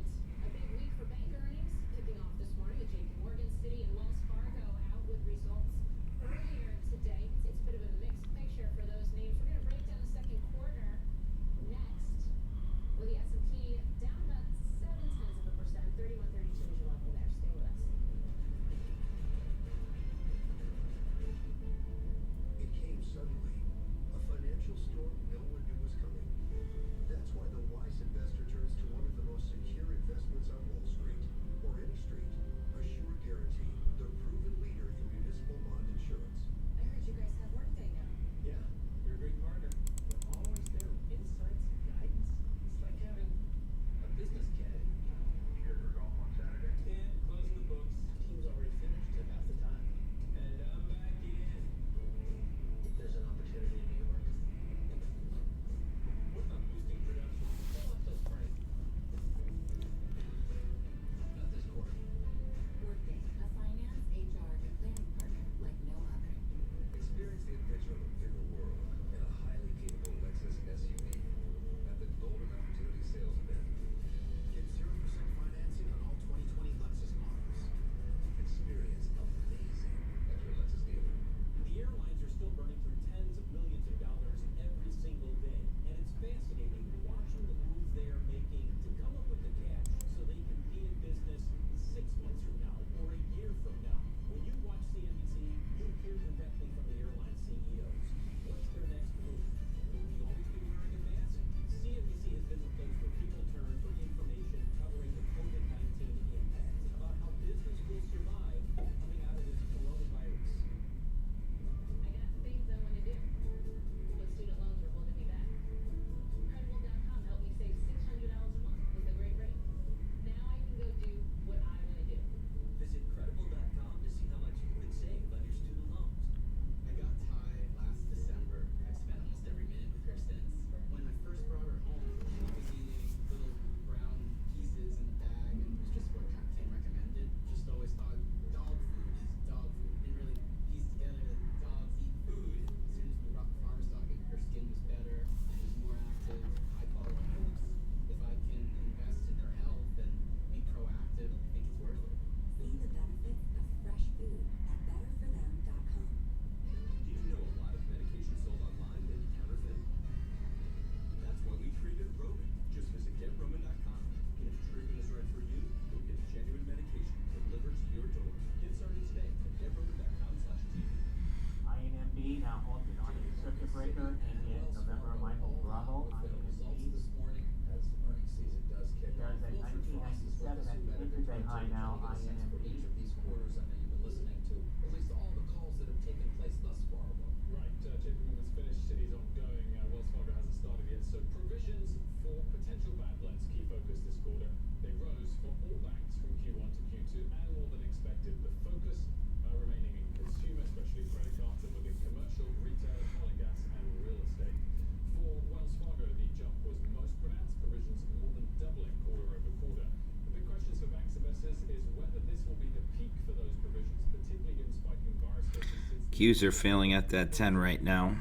Qs are failing at that 10 right now.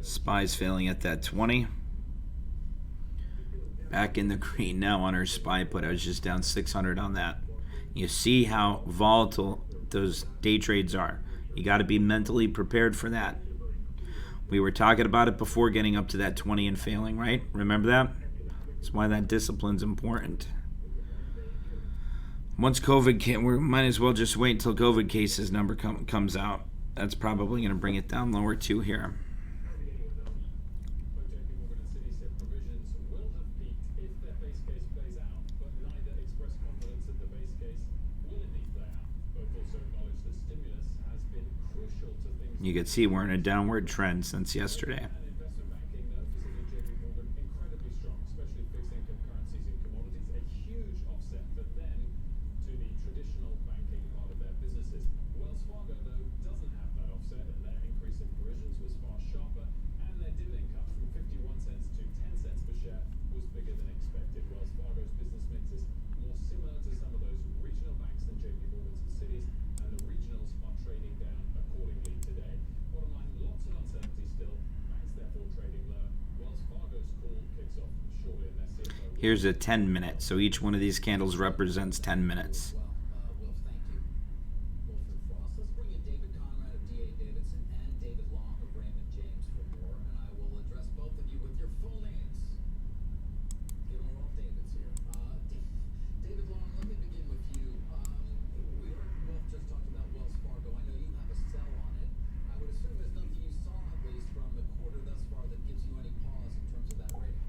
SPY's failing at that 20. Back in the green now on our SPY put. I was just down 600 on that. You see how volatile those day trades are. You got to be mentally prepared for that. We were talking about it before getting up to that 20 and failing, right? Remember that? That's why that discipline's important. Once COVID we might as well just wait until COVID cases number comes out. That's probably going to bring it down lower too here. Both JP Morgan and Citi said provisions will have peaked if their base case plays out, but neither expressed confidence that the base case will indeed play out. Both also acknowledged that stimulus has been crucial to things. You can see we're in a downward trend since yesterday. And investment banking notices in JP Morgan incredibly strong, especially fixed income currencies and commodities, a huge offset for them to the traditional banking part of their businesses. Wells Fargo, though, doesn't have that offset, and their increase in provisions was far sharper, and their dividend cut from 51 cents to 10 cents per share was bigger than expected. Wells Fargo's business mix is more similar to some of those regional banks than JP Morgan's and Citi's, and the regionals are trading down accordingly today. Bottom line, lots of uncertainty still. Banks therefore trading lower. Wells Fargo's call kicks off shortly, and their CFO. Here's a 10 minute. So each one of these candles represents 10 minutes. Will, thank you. Wilfred Frost. Let's bring in David Conrad of D.A. Davidson and David Long of Raymond James for more, and I will address both of you with your full names. Given we're all Davids here. David Long, let me begin with you. We heard Wolf just talked about Wells Fargo. I know you have a sell on it. I would assume there's nothing you saw, at least from the quarter thus far, that gives you any pause in terms of that rating.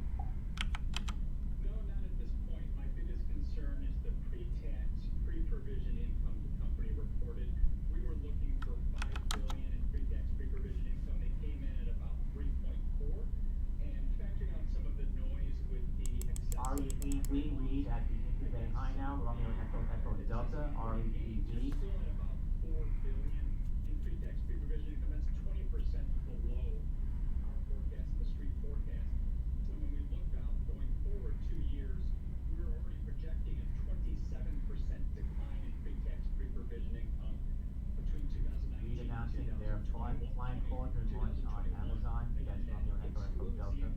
No, not at this point. My biggest concern is the pre-tax, pre-provision income the company reported. We were looking for $5 billion in pre-tax, pre-provision income. They came in at about 3.4. And factoring out some of the noise with the excessive REBB read at the intraday high now. Romeo Echo Delta. you're REBB. still at about $4 billion in pre-tax, pre-provision income. That's 20% below our forecast, the street forecast. And when we look out going forward 2 years, we're already projecting a 27% decline in pre-tax, pre-provision income between 2019 Read and announcing their 2021. flying quadrant launch on Amazon. That's Romeo Echo Delta.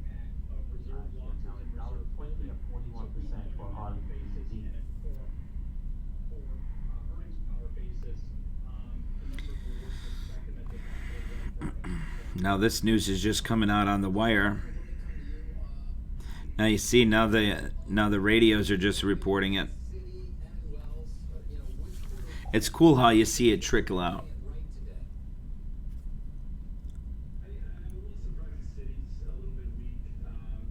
$1.20 or 41% for REBB. Now this news is just coming out on the wire. Now you see now the radios are just reporting it. Citi and Wells, which quarter It's cool how you see it trickle out. right today? I'm a little surprised the City's a little bit weak.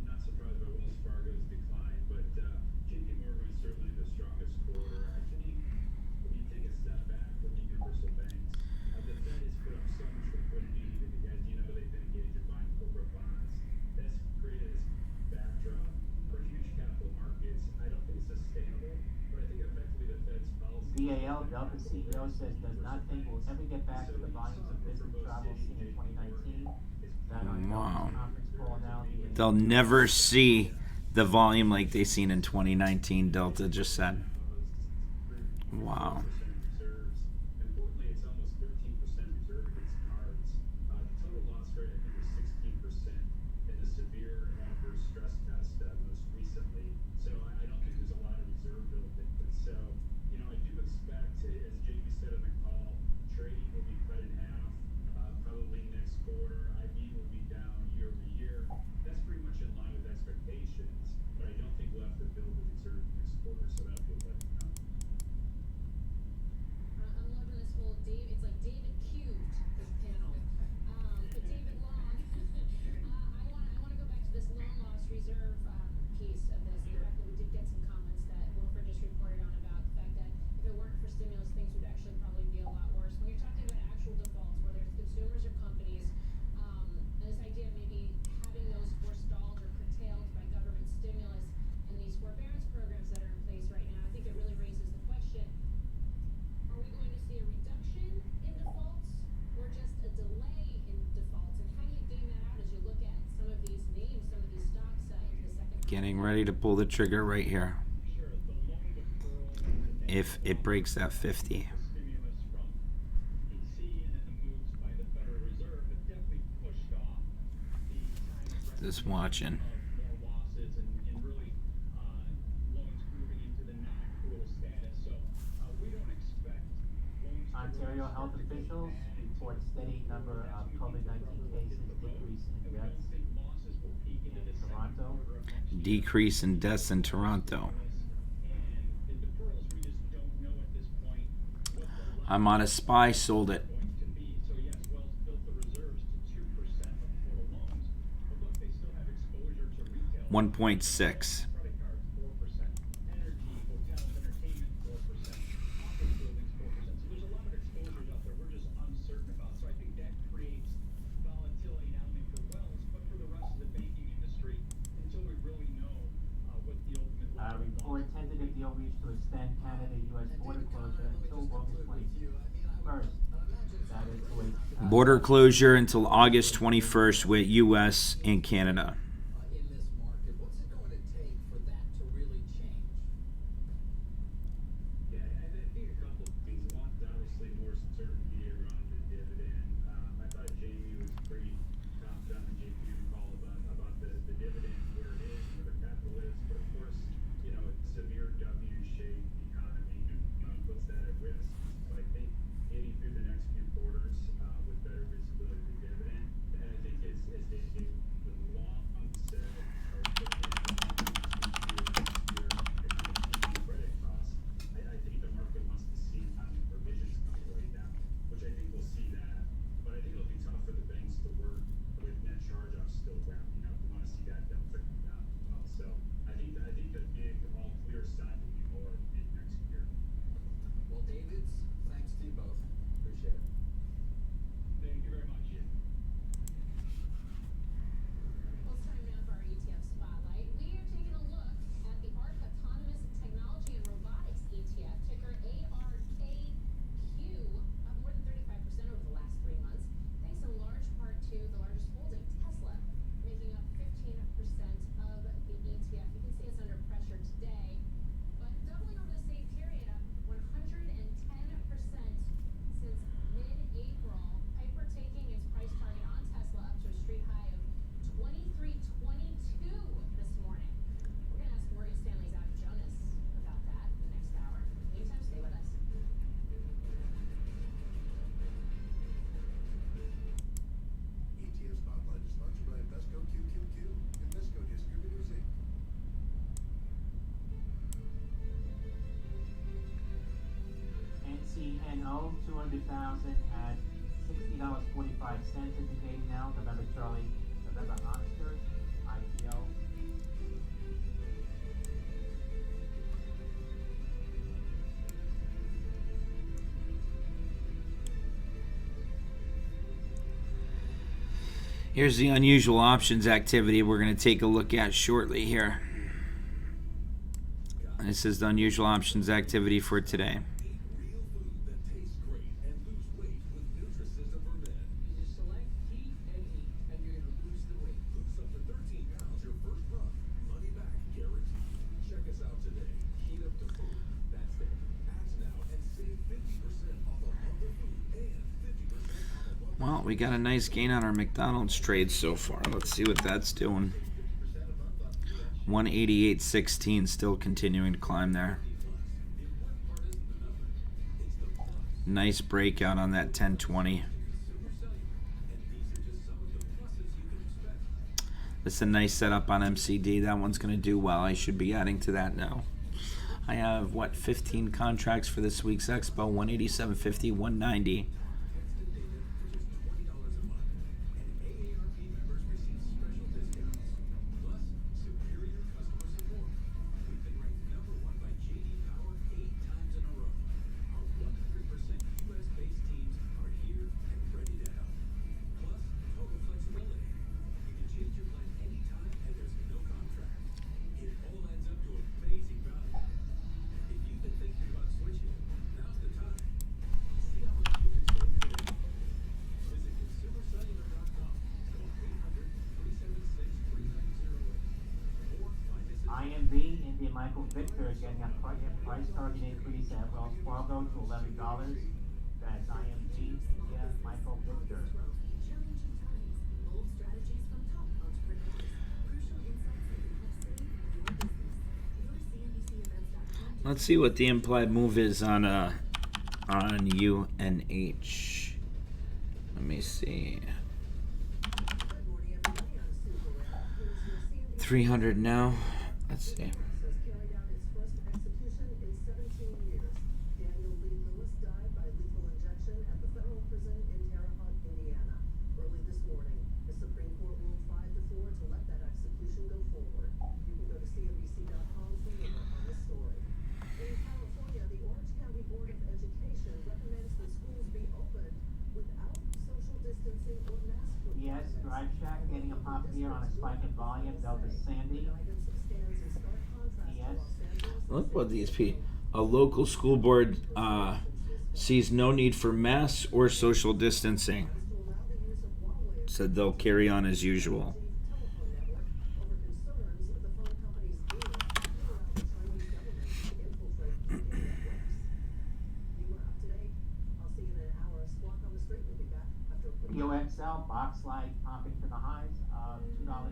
Not surprised by Wells Fargo's decline, but JP Morgan was certainly the strongest quarter. I think when you take a step back, with the universal banks, the Fed has put up so much liquidity that, as you know, they've been engaged in buying corporate bonds. That's created this backdrop for huge capital markets. I don't think it's sustainable, but I think effectively the Fed's policy. DAL Delta CEO says does not think we'll ever get back to the volumes of business travel seen in 2019. That on Wow. Delta's conference call now. They'll never see the volume like they seen in 2019, Delta just said. Wow. Reserves. Importantly, it's almost 13% reserve against cards. The total loss rate, I think, was 16% in the severe adverse stress test most recently. So I don't think there's a lot of reserve built in. So, I do expect, as JP said on the call, trading will be cut in half, probably next quarter. IB will be down year over year. That's pretty much in line with expectations, but I don't think we'll have to build a reserve next quarter, so that'll be a let down. I'm loving this whole Dave. It's like David cubed this panel. But David Long, I want to go back to this loan loss reserve piece of this. The fact that we did get some comments that Wilfred just reported on about the fact that if it weren't for stimulus, things would actually probably be a lot worse. When you're talking about actual defaults, whether it's consumers or companies, and this idea of maybe having those forestalled or curtailed by government stimulus and these forbearance programs that are in place right now, I think it really raises the question. Are we going to see a reduction in defaults or just a delay in defaults? And how do you game that out as you look at some of these names, some of these stocks into the second half? Getting ready to pull the trigger right here. Sure, the loan deferral, If it breaks that 50. stimulus from DC and then the moves by Just watching. More losses and really loans moving into the non-accrual status. So we don't expect loans to Ontario really health start to go officials bad report until steady over number the next of few weeks as COVID-19 travel cases, hits the road. decrease in And we deaths don't think losses will peak into in the second Toronto. quarter of next year. Decrease in deaths in Toronto. And the deferrals, we just don't know at this point what the level I'm on a SPY, sold it. is going to be. So yes, Wells built the reserves to 2% of total loans, but look, they still have exposure to retail. 1.6. Credit cards, 4%. Energy, hotels, entertainment, 4%. Office buildings, 4%. So there's a lot of exposures out there we're just uncertain about. So I think that creates volatility not only for Wells, but for the rest of the banking industry until we really know what the ultimate level of Report losses will tentative be. deal reached to extend Canada-U.S. border closure until August 21st. That is to a Border closure until August 21st with U.S. and Canada. In this market, what's it going to take for that to really change? Yeah, I think a couple of things. One, obviously, more certainty around the dividend. I thought Jamie was pretty confident on the JPM call about the dividend, where it is, where the capital is. But of course, you know, a severe W-shaped economy puts that at risk. So I think getting through the next few quarters with better visibility of the dividend, and I think as Dave Long said, or put in credit costs, I think the market wants to see provisions come way down, which I think we'll see that. But I think it'll be tough for the banks to work with net charge-offs still ramping up. We want to see that delta come down as well. So I think the big all clear sign will be more mid next year. Well, Davids, thanks to you both. Appreciate it. Thank you very much. Well, it's time now for our ETF Spotlight. We are taking a look at the ARK Autonomous Technology and Robotics ETF, ticker ARKQ, up more than 35% over the last 3 months, thanks in large part to the largest holding, Tesla, making up 15% of the ETF. You can see it's under pressure today, but doubling over the same period, up 110% since mid-April. Piper taking its price target on Tesla up to a street high of $23.22 this morning. We're going to ask Morgan Stanley's Adam Jonas about that in the next hour. Meantime, stay with us. ETF Spotlight is sponsored by Invesco QQQ, Invesco Distributors, Inc. NCNO 200,000 at $60.45 indicating now. November Charlie, November Oscar, IPO. Here's the unusual options activity we're going to take a look at shortly here. This is the unusual options activity for today. Eat real food that tastes great and lose weight with Nutrisystem for Men. You just select Heat and Eat, and you're going to lose the weight. Lose up to 13 pounds your first run. Money back guaranteed. Check us out today. Heat up to food. That's it. Act now and save 50% off a month of food and 50% off a month. Well, we got a nice gain on our McDonald's trade so far. Let's see what that's doing. 188.16, still continuing to climb there. Nice breakout on that 1020. This is a nice setup on MCD. That one's going to do well. I should be adding to that now. I have, 15 contracts for this week's Expo, 187.50, 190. IMV, Indian Michael Victor, getting a price target increase at Wells Fargo to $11. That's IMV, India Michael Victor. Challenging times, bold strategies from top entrepreneurs. Let's see what the implied move is on UNH. Let me see. 300 now. Let's see. Carried out its first execution in 17 years. Daniel Lee Lewis died by lethal injection at the federal prison in Terre Haute, Indiana. Early this morning, the Supreme Court ruled 5-4 to let that execution go forward. You can go to CNBC.com for more on the story. In California, the Orange County Board of Education recommends that schools be open without social distancing or mask requirements. Yes, Drive Shack getting a pop here on a spike in volume. Delta Sandy. Yes. Look what these people. A local school board sees no need for masks or social distancing. Said they'll carry on as usual. UXL box light popping to the highs of $2.52, up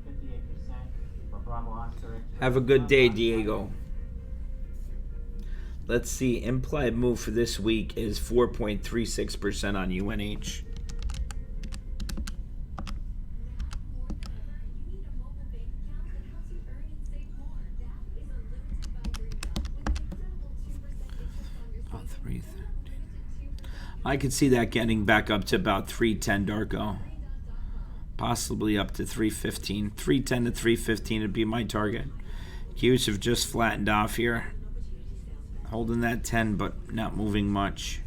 58% for Bravo Oscar. Have a good day, Diego. Let's see. Implied move for this week is 4.36% on UNH. I could see that getting back up to about 310 Darko. Possibly up to 315. 310 to 315 would be my target. Qs have just flattened off here. Holding that 10 but not moving much.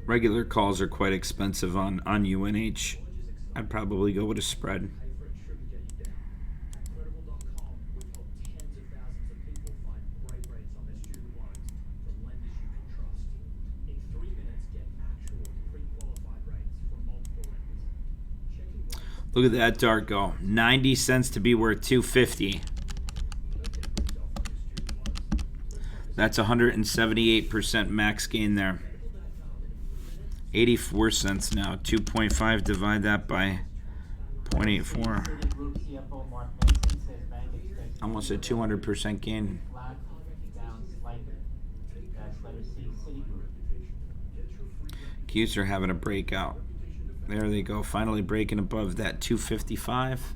Regular calls are quite expensive on UNH. I'd probably go with a spread. Look at that Darko. 90 cents to be worth 250. That's 178% max gain there. 84 cents now. 2.5, divide that by 0.84. Almost a 200% gain. Qs are having a breakout. There they go, finally breaking above that 255.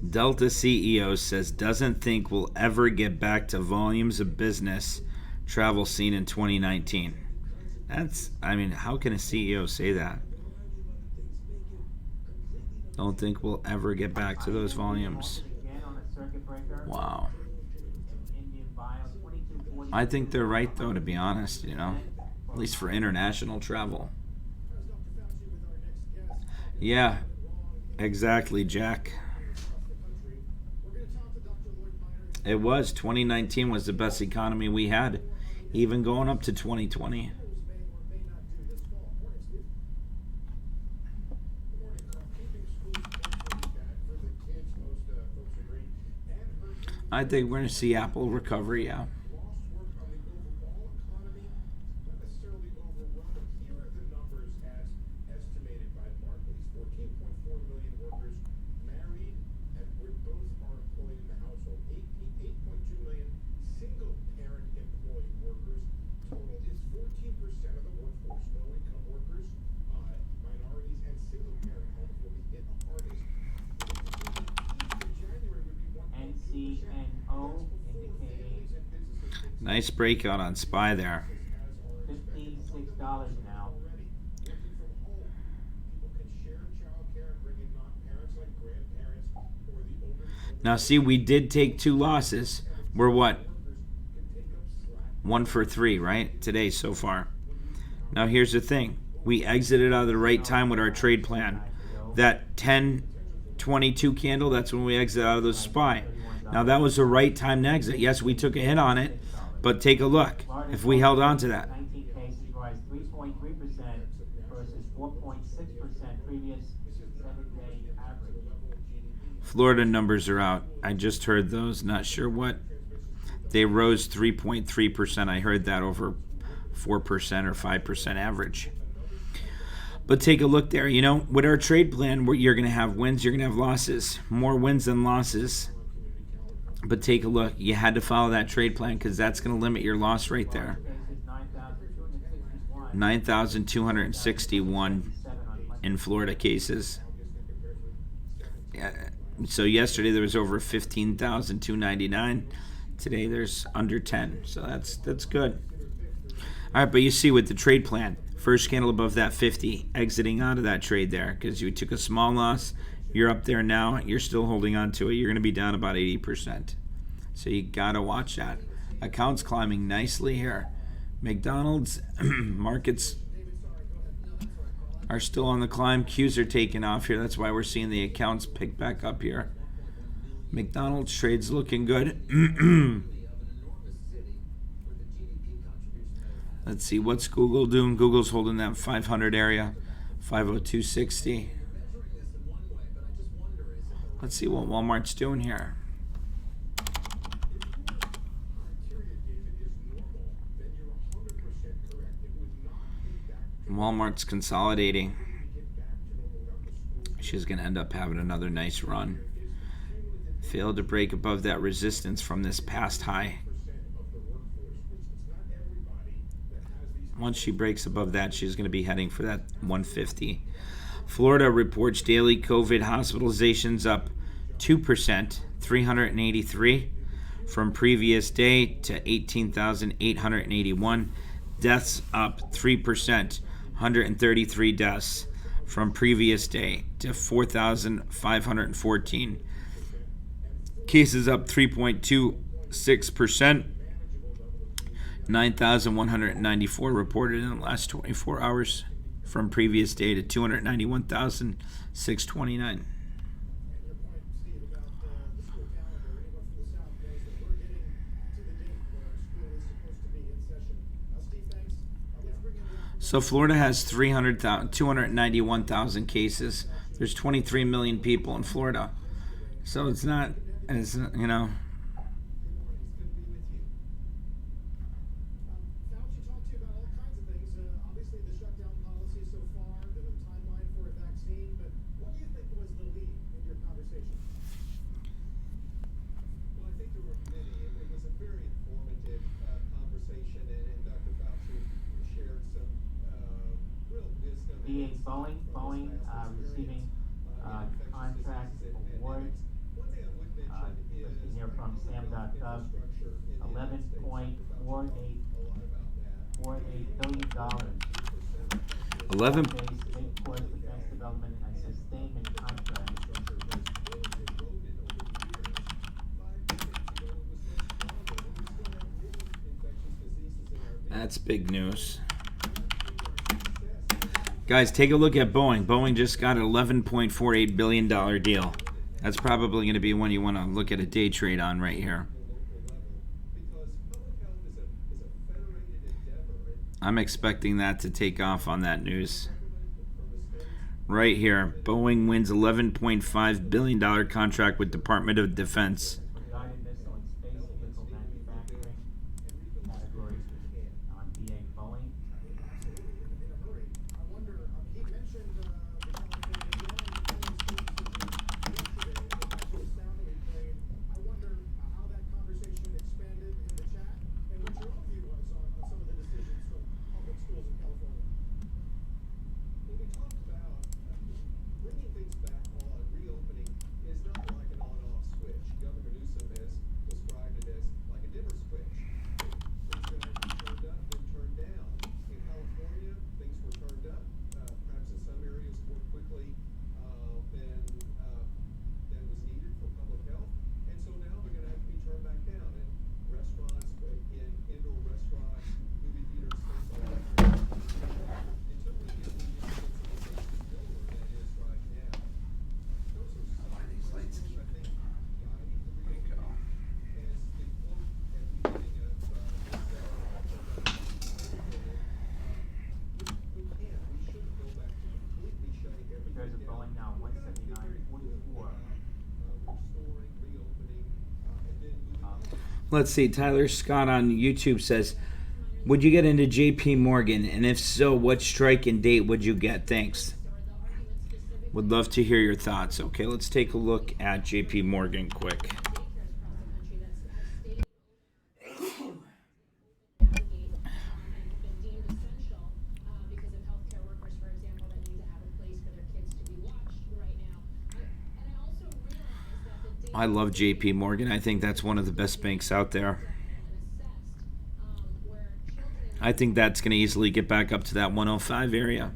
Delta CEO says doesn't think we'll ever get back to volumes of business travel seen in 2019. How can a CEO say that? Don't think we'll ever get back to those volumes. Wow. I think they're right, though, to be honest, at least for international travel. Yeah, exactly, Jack. It was. 2019 was the best economy we had, even going up to 2020. I think we're going to see Apple recovery, yeah. Nice breakout on SPY there. $56 now. Now, see, we did take 2 losses. We're what? 1 for 3, right? Today so far. Now, here's the thing. We exited out of the right time with our trade plan. That 10-22 candle, that's when we exit out of the SPY. Now, that was the right time to exit. Yes, we took a hit on it, but take a look. If we held on to that. 19 cases rise 3.3% versus 4.6% previous 7-day average. Florida numbers are out. I just heard those. Not sure what. They rose 3.3%. I heard that over 4% or 5% average. But take a look there. You know, with our trade plan, you're going to have wins, you're going to have losses. More wins than losses. But take a look. You had to follow that trade plan because that's going to limit your loss right there. 9,261 in Florida cases. Yeah. So yesterday there was over 15,299. Today there's under 10. So that's good. All right, but you see with the trade plan, first candle above that 50, exiting out of that trade there because you took a small loss. You're up there now. You're still holding on to it. You're going to be down about 80%. So you got to watch that. Accounts climbing nicely here. McDonald's markets are still on the climb. Qs are taking off here. That's why we're seeing the accounts pick back up here. McDonald's trade's looking good. Let's see, what's Google doing? Google's holding that 500 area, 502.60. Let's see what Walmart's doing here. Walmart's consolidating. She's going to end up having another nice run. Failed to break above that resistance from this past high. Once she breaks above that, she's going to be heading for that 150. Florida reports daily COVID hospitalizations up 2%, 383 from previous day to 18,881. Deaths up 3%, 133 deaths from previous day to 4,514. Cases up 3.26%. 9,194 reported in the last 24 hours from previous day to 291,629. So Florida has 291,000 cases. There's 23 million people in Florida. So it's not, you know. Boeing receiving contract award. Listed here from Sam.gov, $11.48 billion. 11. Mid-course defense development and sustainment contract. That's big news. Guys, take a look at Boeing. Boeing just got an $11.48 billion deal. That's probably going to be one you want to look at a day trade on right here. I'm expecting that to take off on that news. Right here, Boeing wins $11.5 billion contract with Department of Defense. Guided missile and space vehicle manufacturing category on BA Boeing. Let's see. Tyler Scott on YouTube says, would you get into JP Morgan? And if so, what strike and date would you get? Thanks. Would love to hear your thoughts. Okay, let's take a look at JP Morgan quick. I love JP Morgan. I think that's one of the best banks out there. I think that's going to easily get back up to that 105 area.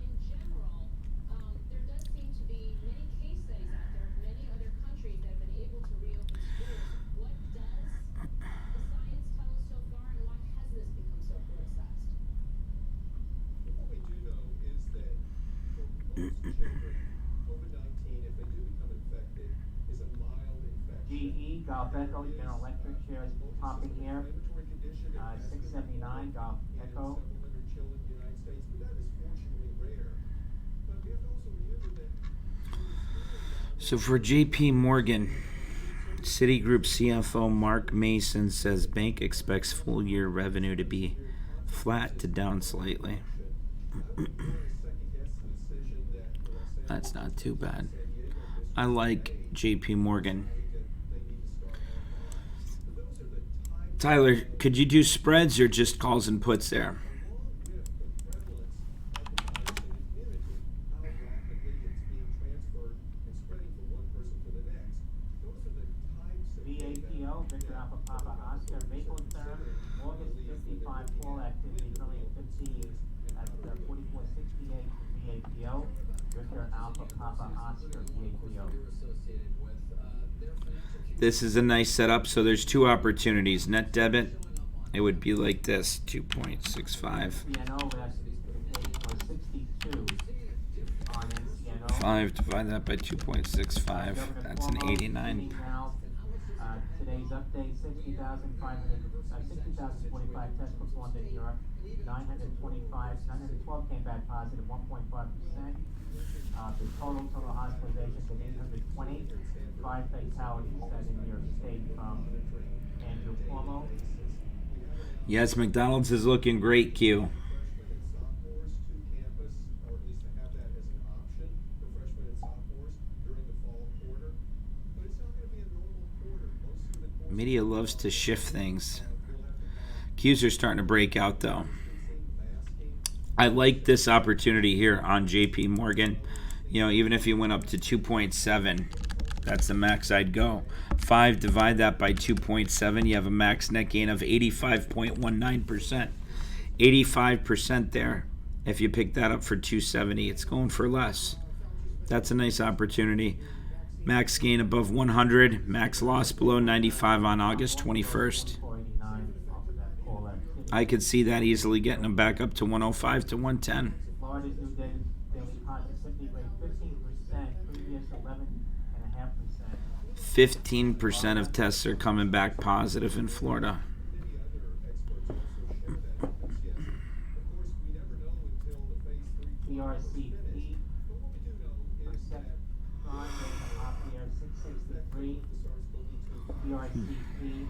What we do know is that for most children, COVID-19, if they do become infected, is a mild infection. GE, Golf Echo, General Electric shares popping here. Inflammatory condition that has 679, Golf in Echo. several hundred children in the United States, but that is fortunately rare. But we have to also remember that So for JP Morgan, Citigroup CFO Mark Mason says bank expects full year revenue to be flat to down slightly. That's not too bad. I like JP Morgan. Tyler, could you do spreads or just calls and puts there? VAPO, Victor Alpha Papa Oscar, Vapotherm, August 55 call activity, currently at 15 at 4468 VAPO, Victor Alpha Papa Oscar, VAPO. This is a nice setup. So there's two opportunities. Net debit, it would be like this, 2.65. CNO, that's 62 on NCNO. 5, divide that by 2.65. That's an 89. Now, today's update, 60,045 tests performed in Europe, 912 came back positive, 1.5%. The total hospitalizations at 820, 5 fatalities that in New York State from Andrew Cuomo. Yes, McDonald's is looking great, Q. Media loves to shift things. Qs are starting to break out, though. I like this opportunity here on JP Morgan. You know, even if you went up to 2.7, that's the max I'd go. 5, divide that by 2.7, you have a max net gain of 85.19%. 85% there. If you pick that up for 270, it's going for less. That's a nice opportunity. Max gain above 100, max loss below 95 on August 21st. I could see that easily getting them back up to 105 to 110. Florida's new daily positivity rate, 15%, previous 11.5%. 15% of tests are coming back positive in Florida. PRCP, prime rate of Optier 663. PRCP.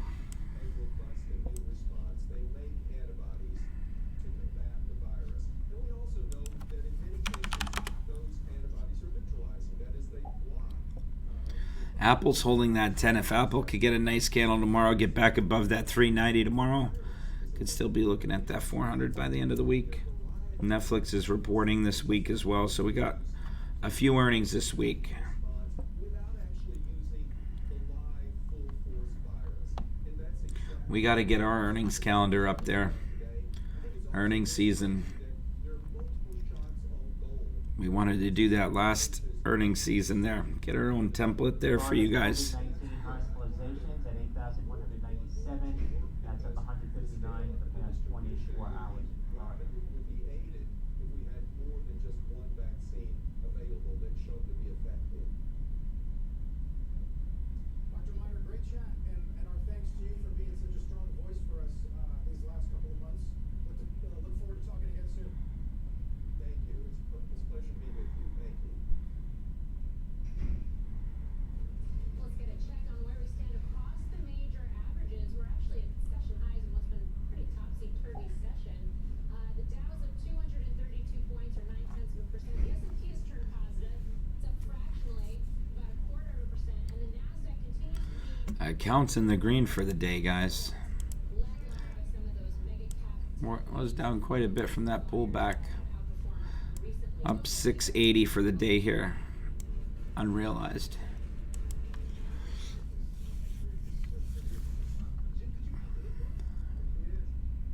Apple's holding that 10. If Apple could get a nice candle tomorrow, get back above that 390 tomorrow, could still be looking at that 400 by the end of the week. Netflix is reporting this week as well, so we got a few earnings this week. We got to get our earnings calendar up there. Earnings season. We wanted to do that last earnings season there. Get our own template there for you guys. COVID-19 hospitalizations at 8,197. That's up 159 in the past 24 hours. Would be aided if we had more than just one vaccine available that showed to be effective. Dr. Meyer, great chat, and our thanks to you for being such a strong voice for us these last couple of months. Look forward to talking again soon. Thank you. It's a pleasure to be with you. Thank you. Let's get a check on where we stand across the major averages. We're actually at Accounts in the green for the day, guys. Led by some of those mega cap Was down quite a bit from that pullback. outperformed recently. Up 680 for the day here. Unrealized.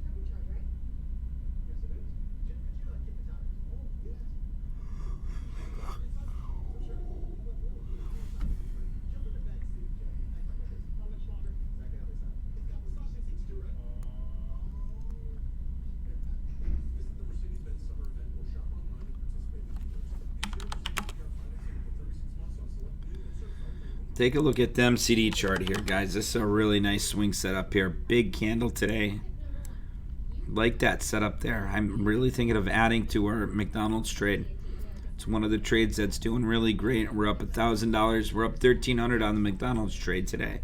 Turbocharged, right? Yes, it is. Jim, could you kick the tires? Oh, yes. Jump in the back seat, Joe. Act like this. How much longer? Exactly how they sound. It's got massage seats too, right? Visit the Mercedes-Benz summer event or shop online and participate in dealers. Use your Mercedes financing for 36 months on select new and certified pre-owned. Take a look at the MCD chart here, guys. This is a really nice swing setup here. Big candle today. Like that setup there. I'm really thinking of adding to our McDonald's trade. It's one of the trades that's doing really great. We're up $1,000. We're up $1,300 on the McDonald's trade today.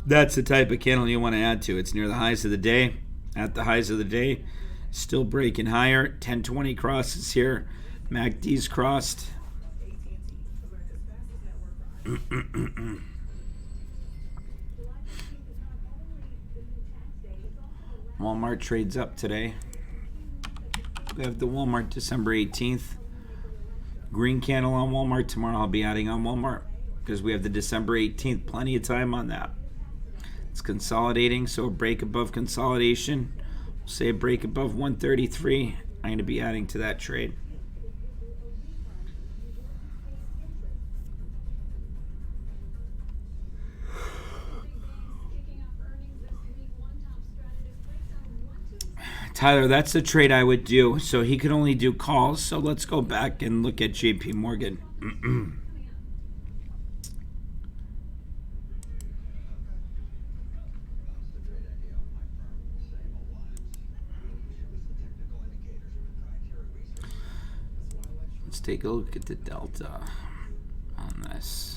That's the type of candle you want to add to. It's near the highs of the day. At the highs of the day, still breaking higher. 1020 crosses here. MACD's crossed. Walmart trades up today. We have the Walmart December 18th. Green candle on Walmart. Tomorrow I'll be adding on Walmart because we have the December 18th. Plenty of time on that. It's consolidating, so a break above consolidation. Say a break above 133. I'm going to be adding to that trade. Kicking off earnings this week. One top strategist breaks down what to expect. Tyler, that's the trade I would do. So he could only do calls. So let's go back and look at JP Morgan. Let's take a look at the delta on this.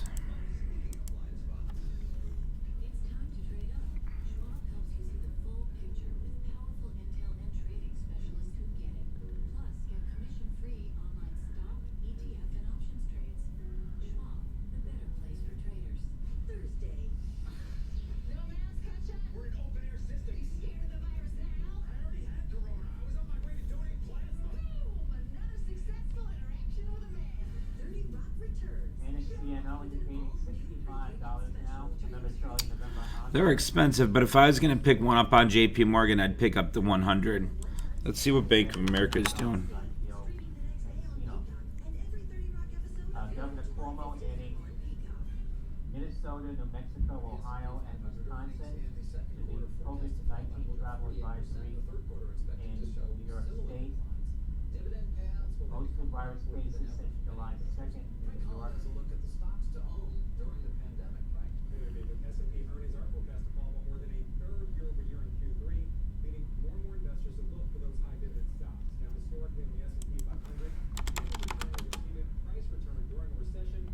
It's time to trade up. Schwab helps you see the full picture with powerful intel and trading specialists who get it. Plus, get commission-free online stock, ETF, and options trades. Schwab, the better place for traders. Thursday. No mask, gotcha. We're an open-air system. You scared of the virus now? I already had corona. I was on my way to donate plasma. Boom! Another successful interaction with a man. 30 Rock returns. NXCNO indicating $65 now. Remember starting November on. They're expensive, but if I was going to pick one up on JP Morgan, I'd pick up the 100. Let's see what Bank of America is doing. Governor Cuomo adding Minnesota, New Mexico, Ohio, and Wisconsin to the COVID-19 travel advisory in New York State. Most new virus cases since July 2nd in New York. As a look at the stocks to own during the pandemic, Frank. Hey there, David. S&P earnings are forecast to fall by more than a third year-over-year in Q3, leading more and more investors to look for those high-dividend stocks. Now, historically, in the S&P 500, repeated price return during a recession.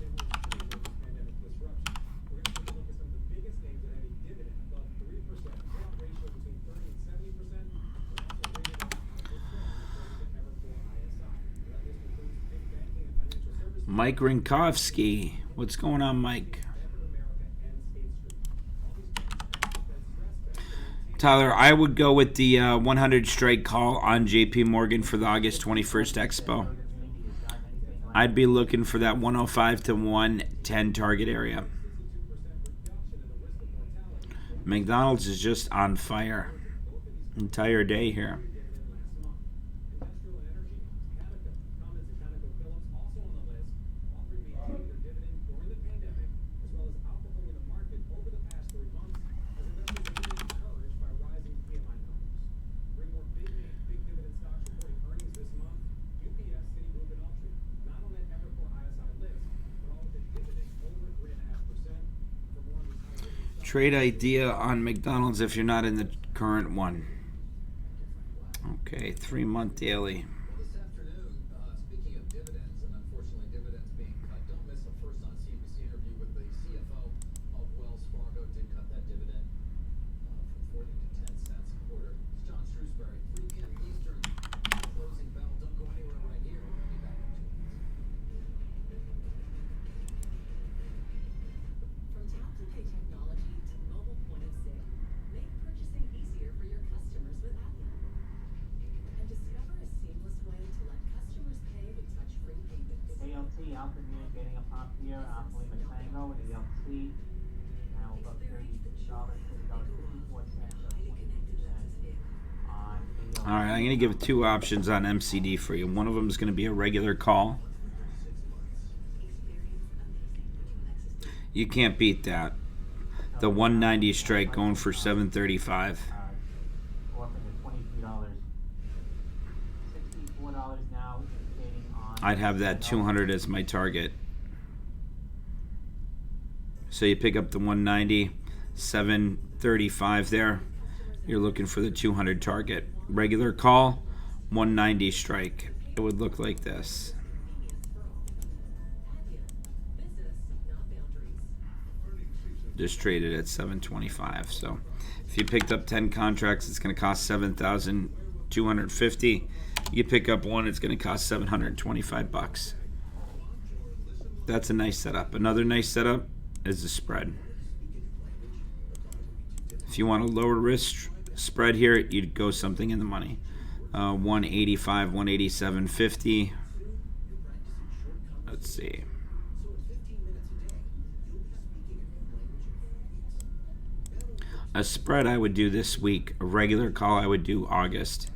They were extreme with this pandemic disruption. We're going to take a look at some of the biggest names that have a dividend above 3%, payout ratio between 30 and 70%, and also rated on outperform according to Evercore ISI. That list includes big banking and financial services. Mike Rinkovsky. What's going on, Mike? Tyler, I would go with the 100 strike call on JP Morgan for the August 21st Expo. I'd be looking for that 105 to 110 target area. McDonald's is just on fire. Entire day here. Trade idea on McDonald's if you're not in the current one. Okay, 3-month daily. Well, this afternoon, speaking of dividends, and unfortunately dividends being cut, don't miss a First on CNBC interview with the CFO of Wells Fargo. Did cut that dividend from 40 to 10 cents a quarter. It's John Shrewsbury, 3 p.m. Eastern, closing bell. Don't go anywhere right here. We'll be back in 2 minutes. From tap to pay Lima Tango and the LT, now above $30, $30.54, on All right, I'm going to give two options on MCD for you. One of them is going to be a regular call. You can't beat that. The 190 strike going for $735. Offering at $23. $64 now, indicating on. I'd have that 200 as my target. So you pick up the 190, 735 there. You're looking for the 200 target. Regular call, 190 strike. It would look like this. Just traded at 725. So if you picked up 10 contracts, it's going to cost $7,250. You pick up one, it's going to cost $725. That's a nice setup. Another nice setup is the spread. If you want a lower risk spread here, you'd go something in the money. 185, 187.50. Let's see. A spread I would do this week. A regular call I would do August.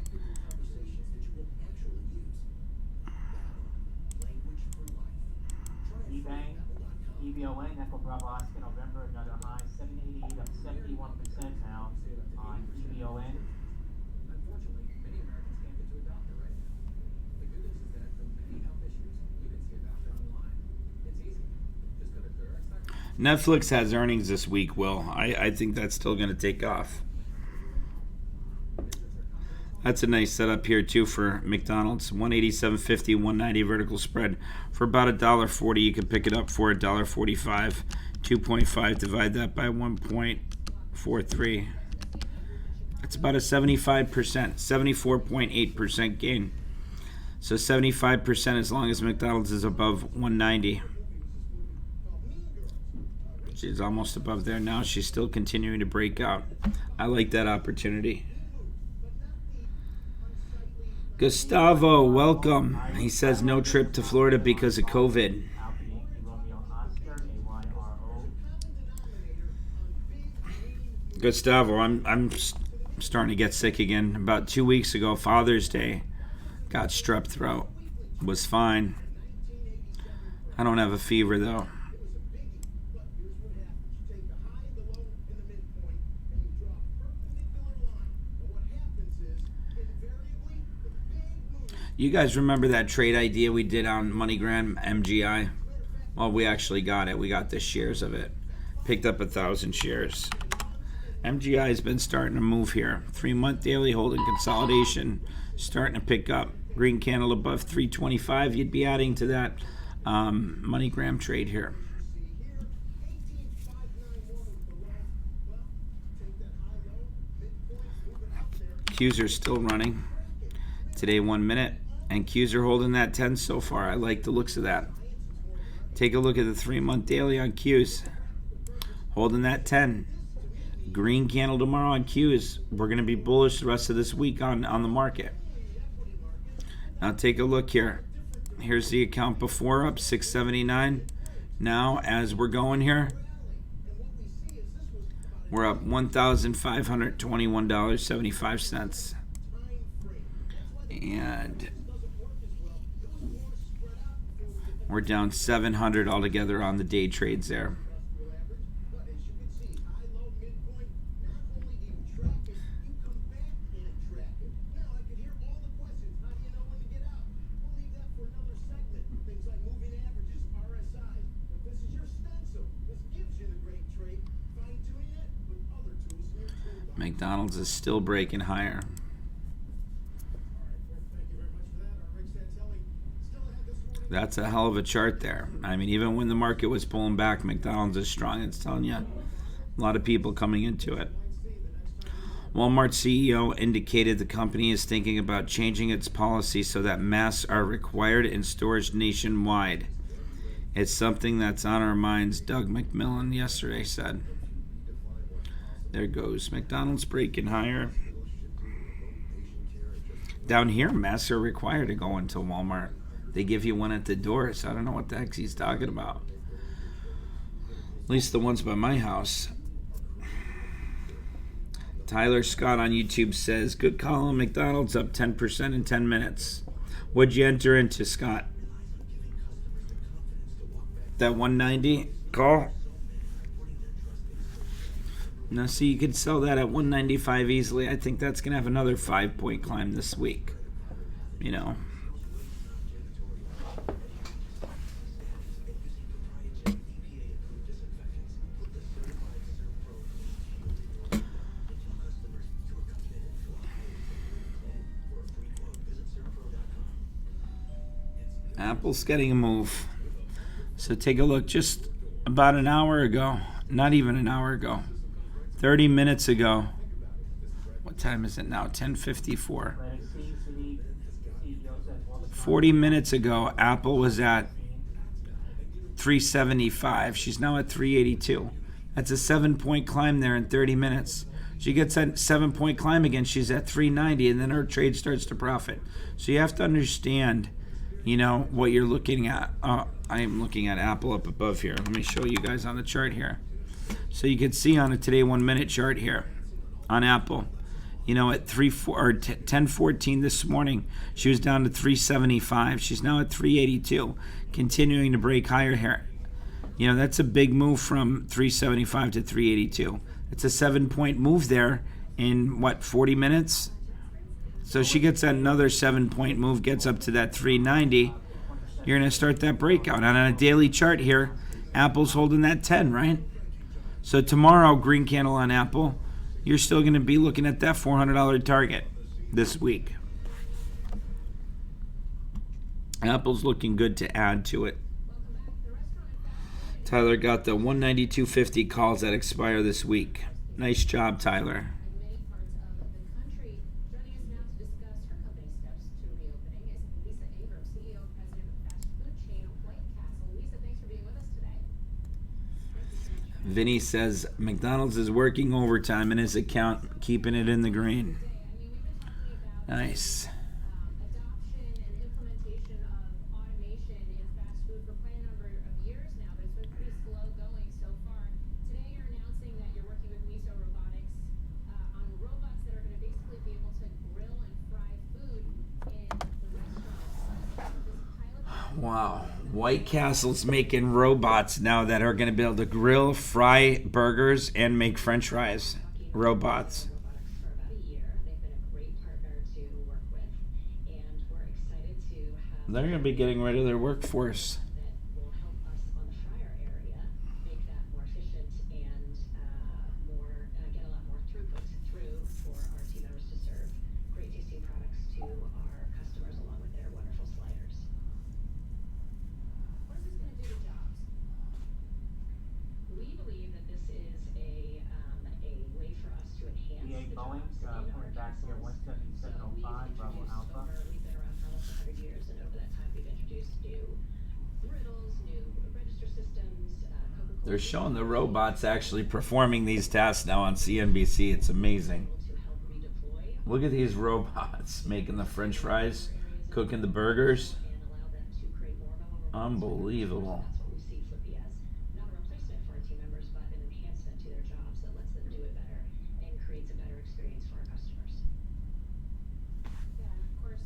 eBay, EBON, Echo Bravo Oscar, November, another high, 788 up 71% now on EBON. Unfortunately, many Americans can't get to a doctor right now. The good news is that for many health issues, you can see a doctor online. It's easy. Just go to ClearX.com. Netflix has earnings this week, Will. I think that's still going to take off. That's a nice setup here, too, for McDonald's. 187.50, 190 vertical spread. For about $1.40, you can pick it up for $1.45. 2.5, divide that by 1.43. That's about a 75%, 74.8% gain. So 75% as long as McDonald's is above 190. She's almost above there now. She's still continuing to break out. I like that opportunity. Gustavo, welcome. He says no trip to Florida because of COVID. Alpha Yankee Romeo Oscar, AYRO. Gustavo, I'm starting to get sick again. About 2 weeks ago, Father's Day, got strep throat. Was fine. I don't have a fever though. You guys remember that trade idea we did on MoneyGram MGI? Well, we actually got it. We got the shares of it. Picked up 1,000 shares. MGI has been starting to move here. 3-month daily holding consolidation starting to pick up. Green candle above 325. You'd be adding to that MoneyGram trade here. Qs are still running. Today 1 minute. And Qs are holding that 10 so far. I like the looks of that. Take a look at the 3-month daily on Qs. Holding that 10. Green candle tomorrow on Qs. We're going to be bullish the rest of this week on the market. Now take a look here. Here's the account before, up 679. Now as we're going here, we're up $1,521.75. And we're down 700 altogether on the day trades there. McDonald's is still breaking higher. That's a hell of a chart there. I mean, even when the market was pulling back, McDonald's is strong. It's telling you a lot of people coming into it. Walmart CEO indicated the company is thinking about changing its policy so that masks are required in stores nationwide. It's something that's on our minds, Doug McMillan yesterday said. There goes McDonald's breaking higher. Down here, masks are required to go into Walmart. They give you one at the door, so I don't know what the heck he's talking about. least the ones by my house. Tyler Scott on YouTube says, good call on McDonald's, up 10% in 10 minutes. What'd you enter into, Scott? That 190 call? Now, see, you could sell that at 195 easily. I think that's going to have another 5-point climb this week. You know. Apple's getting a move. So take a look. Just about an hour ago, not even an hour ago, 30 minutes ago. What time is it now? 10:54. 40 minutes ago, Apple was at 375. She's now at 382. That's a 7-point climb there in 30 minutes. She gets that 7-point climb again, she's at 390, and then her trade starts to profit. So you have to understand, you know, what you're looking at. I am looking at Apple up above here. Let me show you guys on the chart here. So you can see on a today 1-minute chart here on Apple, you know, at 10:14 this morning, she was down to 375. She's now at 382, continuing to break higher here. You know, that's a big move from 375 to 382. It's a 7-point move there in, what, 40 minutes? So she gets another 7-point move, gets up to that 390. You're going to start that breakout. And on a daily chart here, Apple's holding that 10, right? So tomorrow, green candle on Apple, you're still going to be looking at that $400 target this week. Apple's looking good to add to it. Tyler got the 192.50 calls that expire this week. Nice job, Tyler. Vinny says McDonald's is working overtime in his account, keeping it in the green. Nice. Adoption and implementation of automation in fast food for quite a number of years now, but it's been pretty slow going so far. Today you're announcing that you're working with Miso Robotics on robots that are going to basically be able to grill and fry food in the restaurants. Wow. White Castle's making robots now that are going to be able to grill, fry burgers, and make French fries. Robots. For about a year. They've been a great partner to work with, and we're excited to have They're going to be getting rid of their workforce. that will help us on the fryer area make that more efficient and more get a lot more throughput through for our team members to serve great tasting products to our customers along with their wonderful sliders. What is this going to do to jobs? We believe that this is a way for us to enhance EA the Boeing, jobs in pulling our back here, castles. 177.05, So level alpha. we've been around for almost 100 years, and over that time we've introduced new riddles, new register systems, Coca-Cola. They're showing the robots actually performing these tasks now on CNBC. It's amazing. To help redeploy Look at these robots making the French fries, cooking the burgers. and allow them to create more memorable. Unbelievable. That's what we see Flippy as, not a replacement for our team members, but an enhancement to their jobs that lets them do it better and creates a better experience for our customers. Yeah, and of course,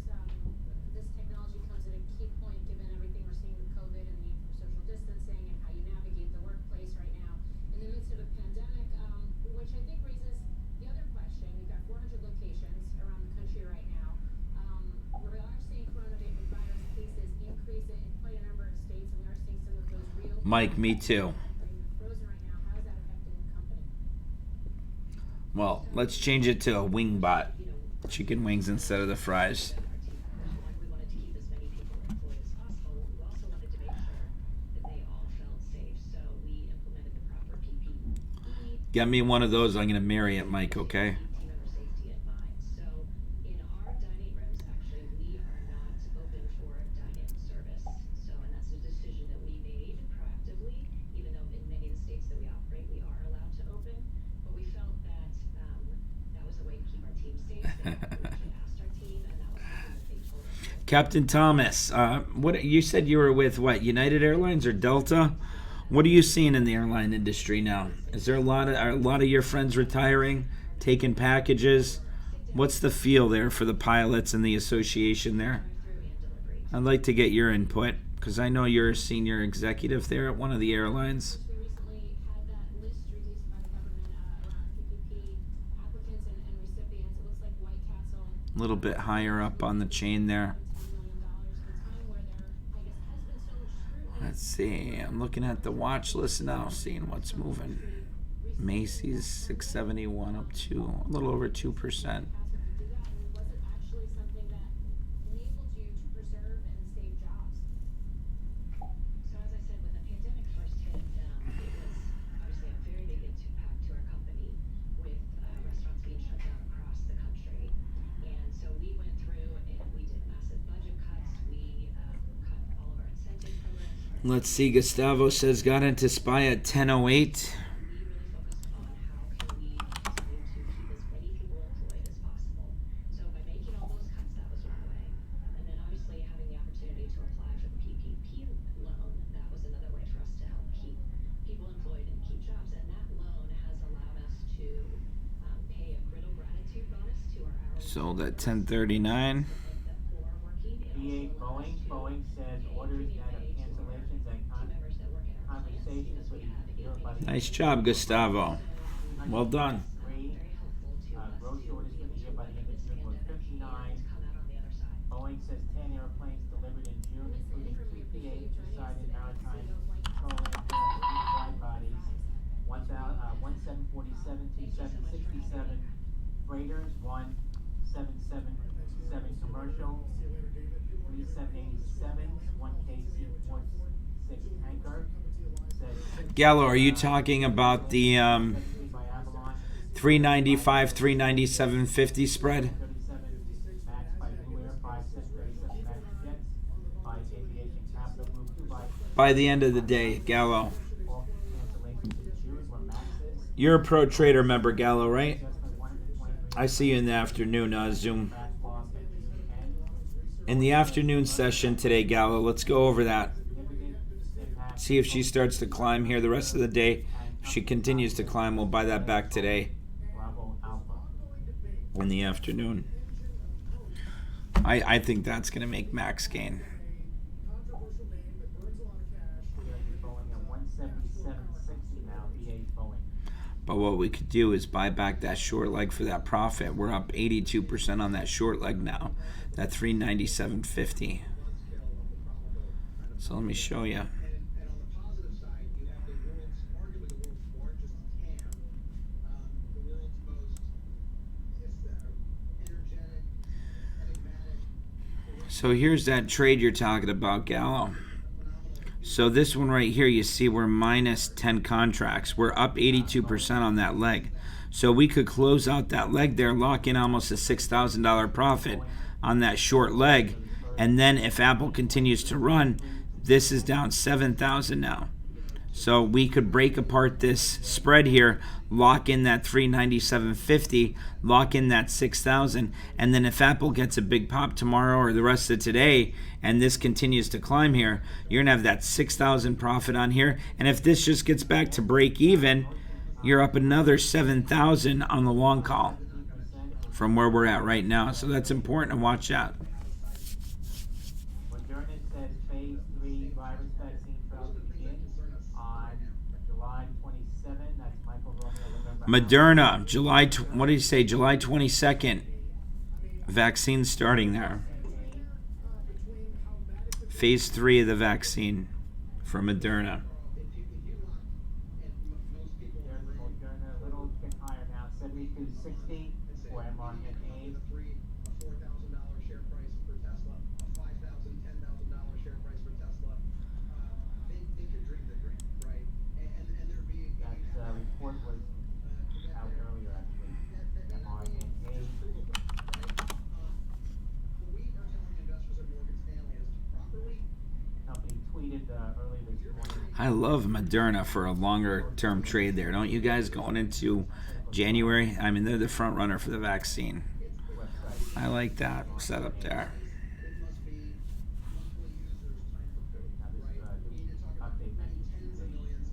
this technology comes at a key point given everything we're seeing with COVID and the need for social distancing and how you navigate the workplace right now in the midst of a pandemic, which I think raises the other question. We've got 400 locations around the country right now. We are seeing coronavirus cases increase in quite a number of states, and we are seeing some of those real. Mike, me too. Frozen right now. How is that affecting the company? Well, let's change it to a wing bot. Chicken wings instead of the fries. We wanted to keep as many people employed as possible. We also wanted to make sure that they all felt safe, so we implemented the proper PPE. Get me one of those. I'm going to marry it, Mike, okay? Team member safety in mind. So in our dining rooms, actually, we are not open for dine-in service. So, and that's a decision that we made proactively, even though in many of the states that we operate, we are allowed to open. But we felt that that was a way to keep our team safe. That we actually asked our team, and that was something that they told us. Captain Thomas, what you said you were with what, United Airlines or Delta? What are you seeing in the airline industry now? Is there are a lot of your friends retiring, taking packages? What's the feel there for the pilots and the association there? I'd like to get your input because I know you're a senior executive there at one of the airlines. We recently had that list released by the government around PPP applicants and recipients. It looks like White Castle. A little bit higher up on the chain there. $10 million at a time where there, I guess, has been so much scrutiny. Let's see. I'm looking at the watch list now, seeing what's moving. Macy's 671 up to a little over 2%. To do that, and was it actually something that enabled you to preserve and save jobs? So as I said, when the pandemic first hit, it was obviously a very big impact to our company with restaurants being shut down across the country. And so we went through and we did massive budget cuts. We cut all of our incentive programs. Let's see. Gustavo says got into SPY at 10:08. We really focused on how can we continue to keep as many people employed as possible. So by making all those cuts, that was one way. And then obviously having the opportunity to apply for the PPP loan, that was another way for us to help keep people employed and keep jobs. And that loan has allowed us to pay a griddle gratitude bonus to our hourly Sold at 10:39. that for working. It B8 also allows Boeing. to Boeing says orders continue net of pay to our cancellations and team members that work in our plants conversations because with we have Europe by the Nice job, Gustavo. Well done. Three, very helpful to us gross to orders be for the able year to by the end of weather this June were pandemic 59. and come out on the other side. Boeing says 10 airplanes delivered in June, including two P-8 decided maritime wide bodies, 1747, 2767 freighters, 1777 commercial, 3 787s, 1 KC-46 tanker. Gallo, are you talking about the By Avalon, 395, 397, 50 spread? 37 Max by Blue Air, 5 737 Max jets by Aviation Capital Group, 2 By the end of the day, Gallo. all cancellations in June were Maxes, You're a pro trader member, Gallo, right? just like 123 I see you in the afternoon, Zoom. Max loss at June end. In the afternoon session today, Gallo, let's go over that. Significant impact See if she starts to climb here the rest of the day. If she continues to climb, we'll buy that back today Bravo Alpha. in the afternoon. I think that's going to make max gain. Boeing at 177.60 now, B8 Boeing. But what we could do is buy back that short leg for that profit. We're up 82% on that short leg now. That 397.50. So let me show you. And on the positive side, you have arguably the world's largest TAM, the world's most energetic, enigmatic, So here's that trade you're talking about, Gallo. So this one right here, you see we're minus 10 contracts. We're up 82% on that leg. So we could close out that leg there, lock in almost a $6,000 profit on that short leg. And then if Apple continues to run, this is down 7,000 now. So we could break apart this spread here, lock in that 397.50, lock in that 6,000, and then if Apple gets a big pop tomorrow or the rest of today, and this continues to climb here, you're gonna have that 6,000 profit on here. And if this just gets back to break even, you're up another 7,000 on the long call from where we're at right now. So that's important to watch out. Moderna says phase 3 virus vaccine trial to begin on July 27. That's Michael Romeo, November. Moderna, what did he say? July 22nd. Vaccine starting there. Phase 3 of the vaccine for Moderna. Moderna a little bit higher now, 72.60 for mRNA. a $4,000 share price for Tesla, a $5,000, $10,000 share price for Tesla. They could dream the dream, right? And there'd be That report was out earlier, actually. mRNA. what we are telling investors at Morgan Stanley is to properly Company tweeted earlier this morning. I love Moderna for a longer term trade there, don't you guys? Going into January, I mean, they're the front runner for the vaccine. I like that setup there. it must be monthly users time per port, right? We need to talk about Update mentioned tens of today. millions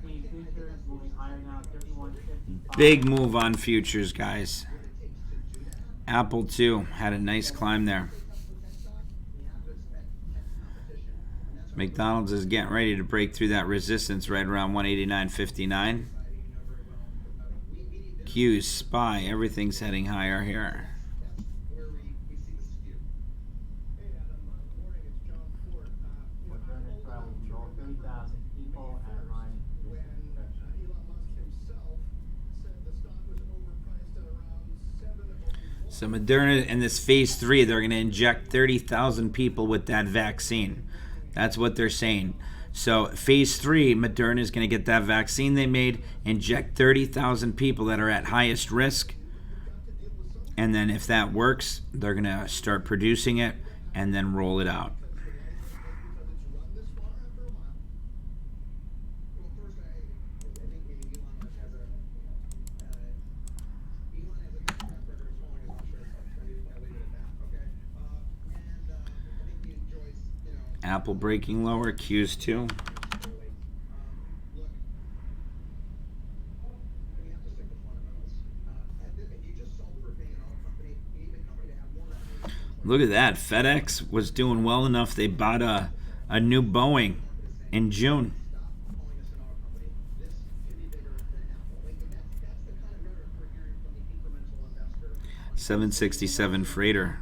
S&P futures moving higher now, 31.55. Big move on futures, guys. Apple too had a nice climb there. McDonald's is getting ready to break through that resistance right around 189.59. Q's, SPY, everything's heading higher here. Where we see the skew. Hey Adam, good morning, it's John Ford. Moderna trial will enroll 30,000 people at line When Elon Musk himself said the stock was overpriced at around 701. So Moderna in this phase 3, they're going to inject 30,000 people with that vaccine. That's what they're saying. So phase 3, Moderna is going to get that vaccine they made, inject 30,000 people that are at highest risk, and then if that works, they're going to start producing it and then roll it out. Well, first, I think maybe Elon has a track record of calling his own shares. I'll leave it at that, okay? And I think he enjoys, Apple breaking lower, Q's too. look, we have to stick to fundamentals. If you just sold for being an auto company, you need the company to have more revenue. Look at that. FedEx was doing well enough. They bought a new Boeing in June. Stop calling us an auto company. This could be bigger than Apple. Like, that's the kind of rhetoric we're hearing from the incremental investor. 767 freighter.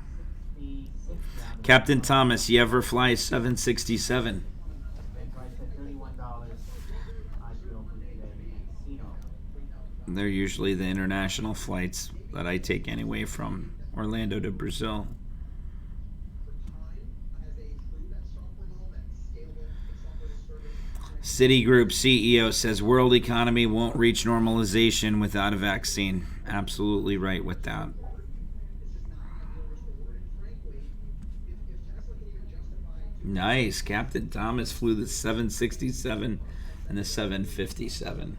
66 now. Captain Thomas, you ever fly 767? And price at $31. IPO for today. Casino. They're usually the international flights that I take anyway from Orlando to Brazil. Citigroup CEO says world economy won't reach normalization without a vaccine. Absolutely right with that. Nice. Captain Thomas flew the 767 and the 757.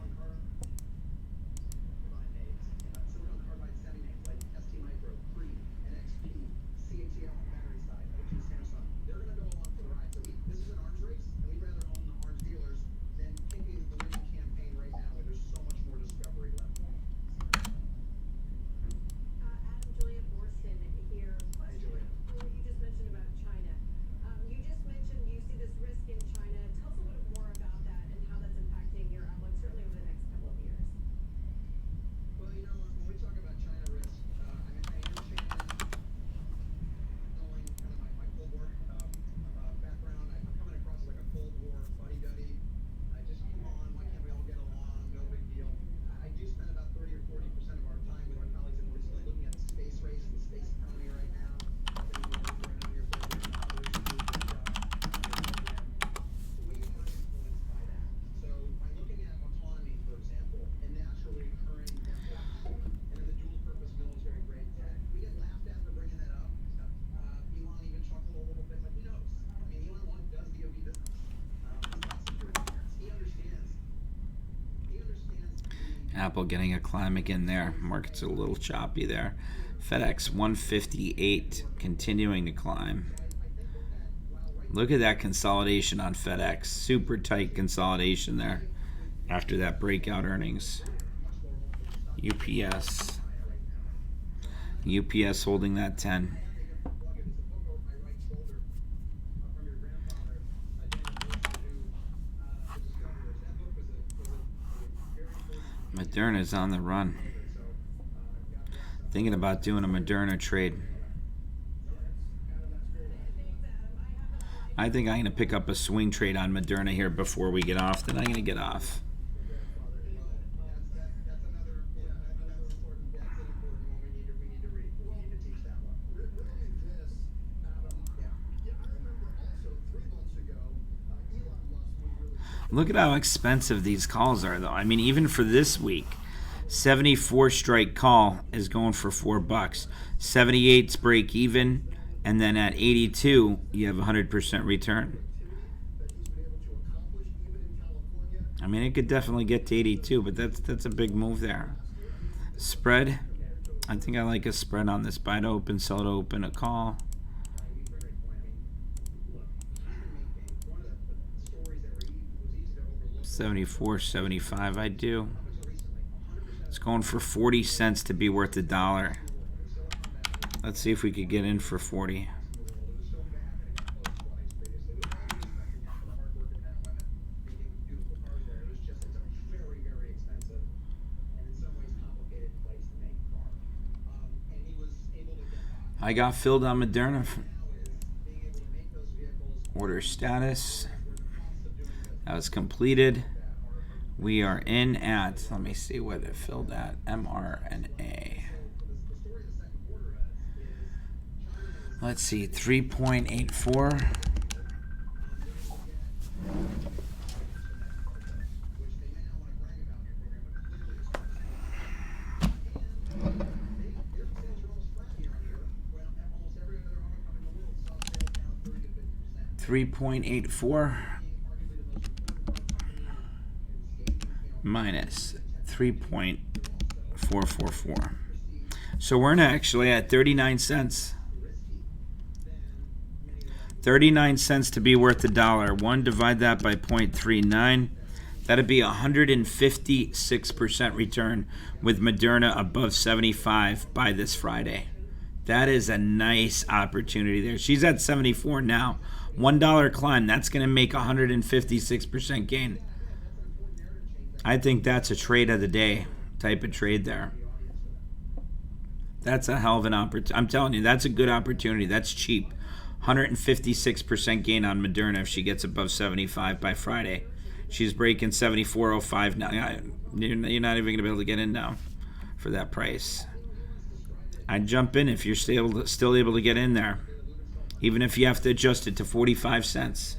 Adam, Julia Borston here. Question. You just mentioned about China. You just mentioned you see this risk in China. Tell us a little bit more about that and how that's impacting your outlook, certainly over the next couple of years. Well, when we talk about China risk, I understand knowing kind of my Cold War background. I'm coming across like a Cold War fuddy-duddy. Just come on, why can't we all get along? No big deal. I do spend about 30 or 40% of our time with our colleagues in Brazil looking at the space race and the space economy right now. We are influenced by that. So by looking at autonomy, for example, and naturally occurring networks, and then the dual-purpose military-grade tech, we get laughed at for bringing that up. Elon even chuckled a little bit, but who knows? I mean, Elon does DoD business. He's got security clearance. He understands the Apple getting a climb again there. Market's a little choppy there. FedEx 158 continuing to climb. Look at that consolidation on FedEx. Super tight consolidation there after that breakout earnings. UPS holding that 10. Moderna's on the run. Thinking about doing a Moderna trade. I think I'm going to pick up a swing trade on Moderna here before we get off. Then I'm going to get off. That's another important one we need to read. We need to teach that one. Really this, Adam, I remember also 3 months ago, Elon Musk was really Look at how expensive these calls are, though. I mean, even for this week, 74 strike call is going for $4. 78's break even, and then at 82, you have 100% return. that he's been able to accomplish even in California. I mean, it could definitely get to 82, but that's a big move there. Spread, I think I like a spread on this. Buy to open, sell to open, a call. Look, he's been making one of the stories that was easy to overlook. 74.75. I do. It's going for 40 cents to be worth $1. Let's see if we could get in for 40. I got filled on Moderna. Order status. That was completed. We are in at, let me see what it filled at, mRNA. Let's see, 3.84. Minus 3.444. So we're actually at 39 cents. 39 cents to be worth $1. 1 divide that by 0.39. That'd be 156% return with Moderna above 75 by this Friday. That is a nice opportunity there. She's at 74 now. $1 climb. That's going to make 156% gain. I think that's a trade of the day type of trade there. That's a hell of an opportunity. I'm telling you, that's a good opportunity. That's cheap. 156% gain on Moderna if she gets above 75 by Friday. She's breaking 74.05 now. You're not even going to be able to get in now for that price. I'd jump in if you're still able to get in there, even if you have to adjust it to 45 cents.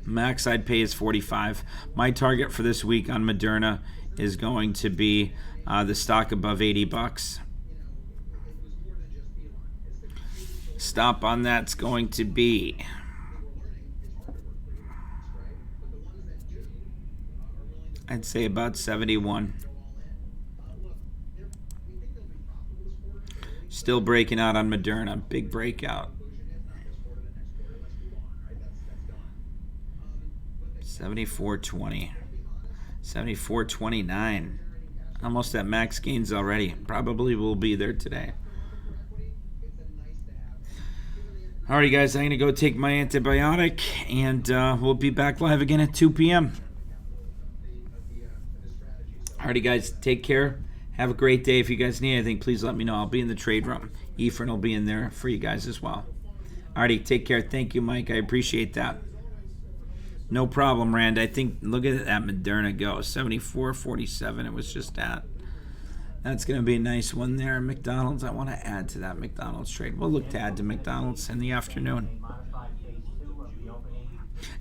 Max I'd pay is 45. My target for this week on Moderna is going to be the stock above 80 bucks. Stop on that's going to be I'd say about 71. Still breaking out on Moderna. Big breakout. 74.20. 74.29. Almost at max gains already. Probably will be there today. Alrighty, guys. I'm going to go take my antibiotic, and we'll be back live again at 2 p.m. Alrighty, guys. Take care. Have a great day. If you guys need anything, please let me know. I'll be in the trade room. Ephraim will be in there for you guys as well. Alrighty, take care. Thank you, Mike. I appreciate that. No problem, Rand. I think, look at that Moderna go. 74.47 it was just at. That's going to be a nice one there. McDonald's, I want to add to that McDonald's trade. We'll look to add to McDonald's in the afternoon.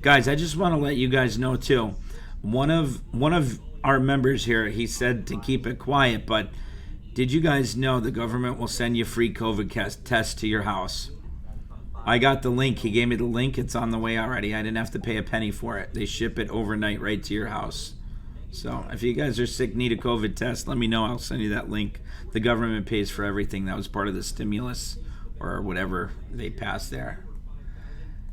Guys, I just want to let you guys know, too. One of our members here, he said to keep it quiet, but did you guys know the government will send you free COVID tests to your house? I got the link. He gave me the link. It's on the way already. I didn't have to pay a penny for it. They ship it overnight right to your house. So if you guys are sick, need a COVID test, let me know. I'll send you that link. The government pays for everything. That was part of the stimulus or whatever they passed there.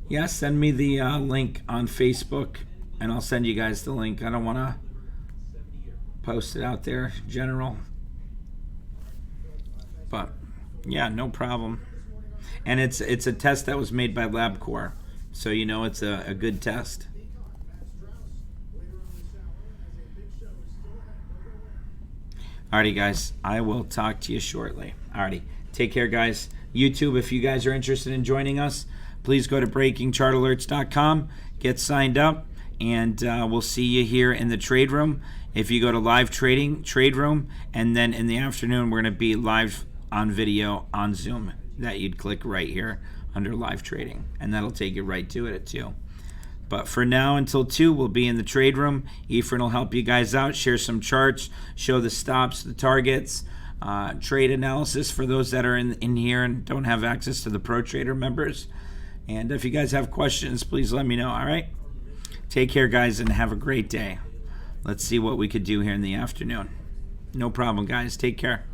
Yeah, send me the link on Facebook, and I'll send you guys the link. I don't want to post it out there, general. But, yeah, no problem. And it's a test that was made by LabCorp, so you know it's a good test. Alrighty, guys. I will talk to you shortly. Alrighty. Take care, guys. YouTube, if you guys are interested in joining us, please go to breakingchartalerts.com, get signed up, and we'll see you here in the trade room. If you go to live trading, trade room, and then in the afternoon, we're going to be live on video on Zoom. That you'd click right here under live trading, and that'll take you right to it at 2. But for now, until 2, we'll be in the trade room. Ephraim will help you guys out, share some charts, show the stops, the targets, trade analysis for those that are in here and don't have access to the Pro Trader members. And if you guys have questions, please let me know, all right? Take care, guys, and have a great day. Let's see what we could do here in the afternoon. No problem, guys. Take care.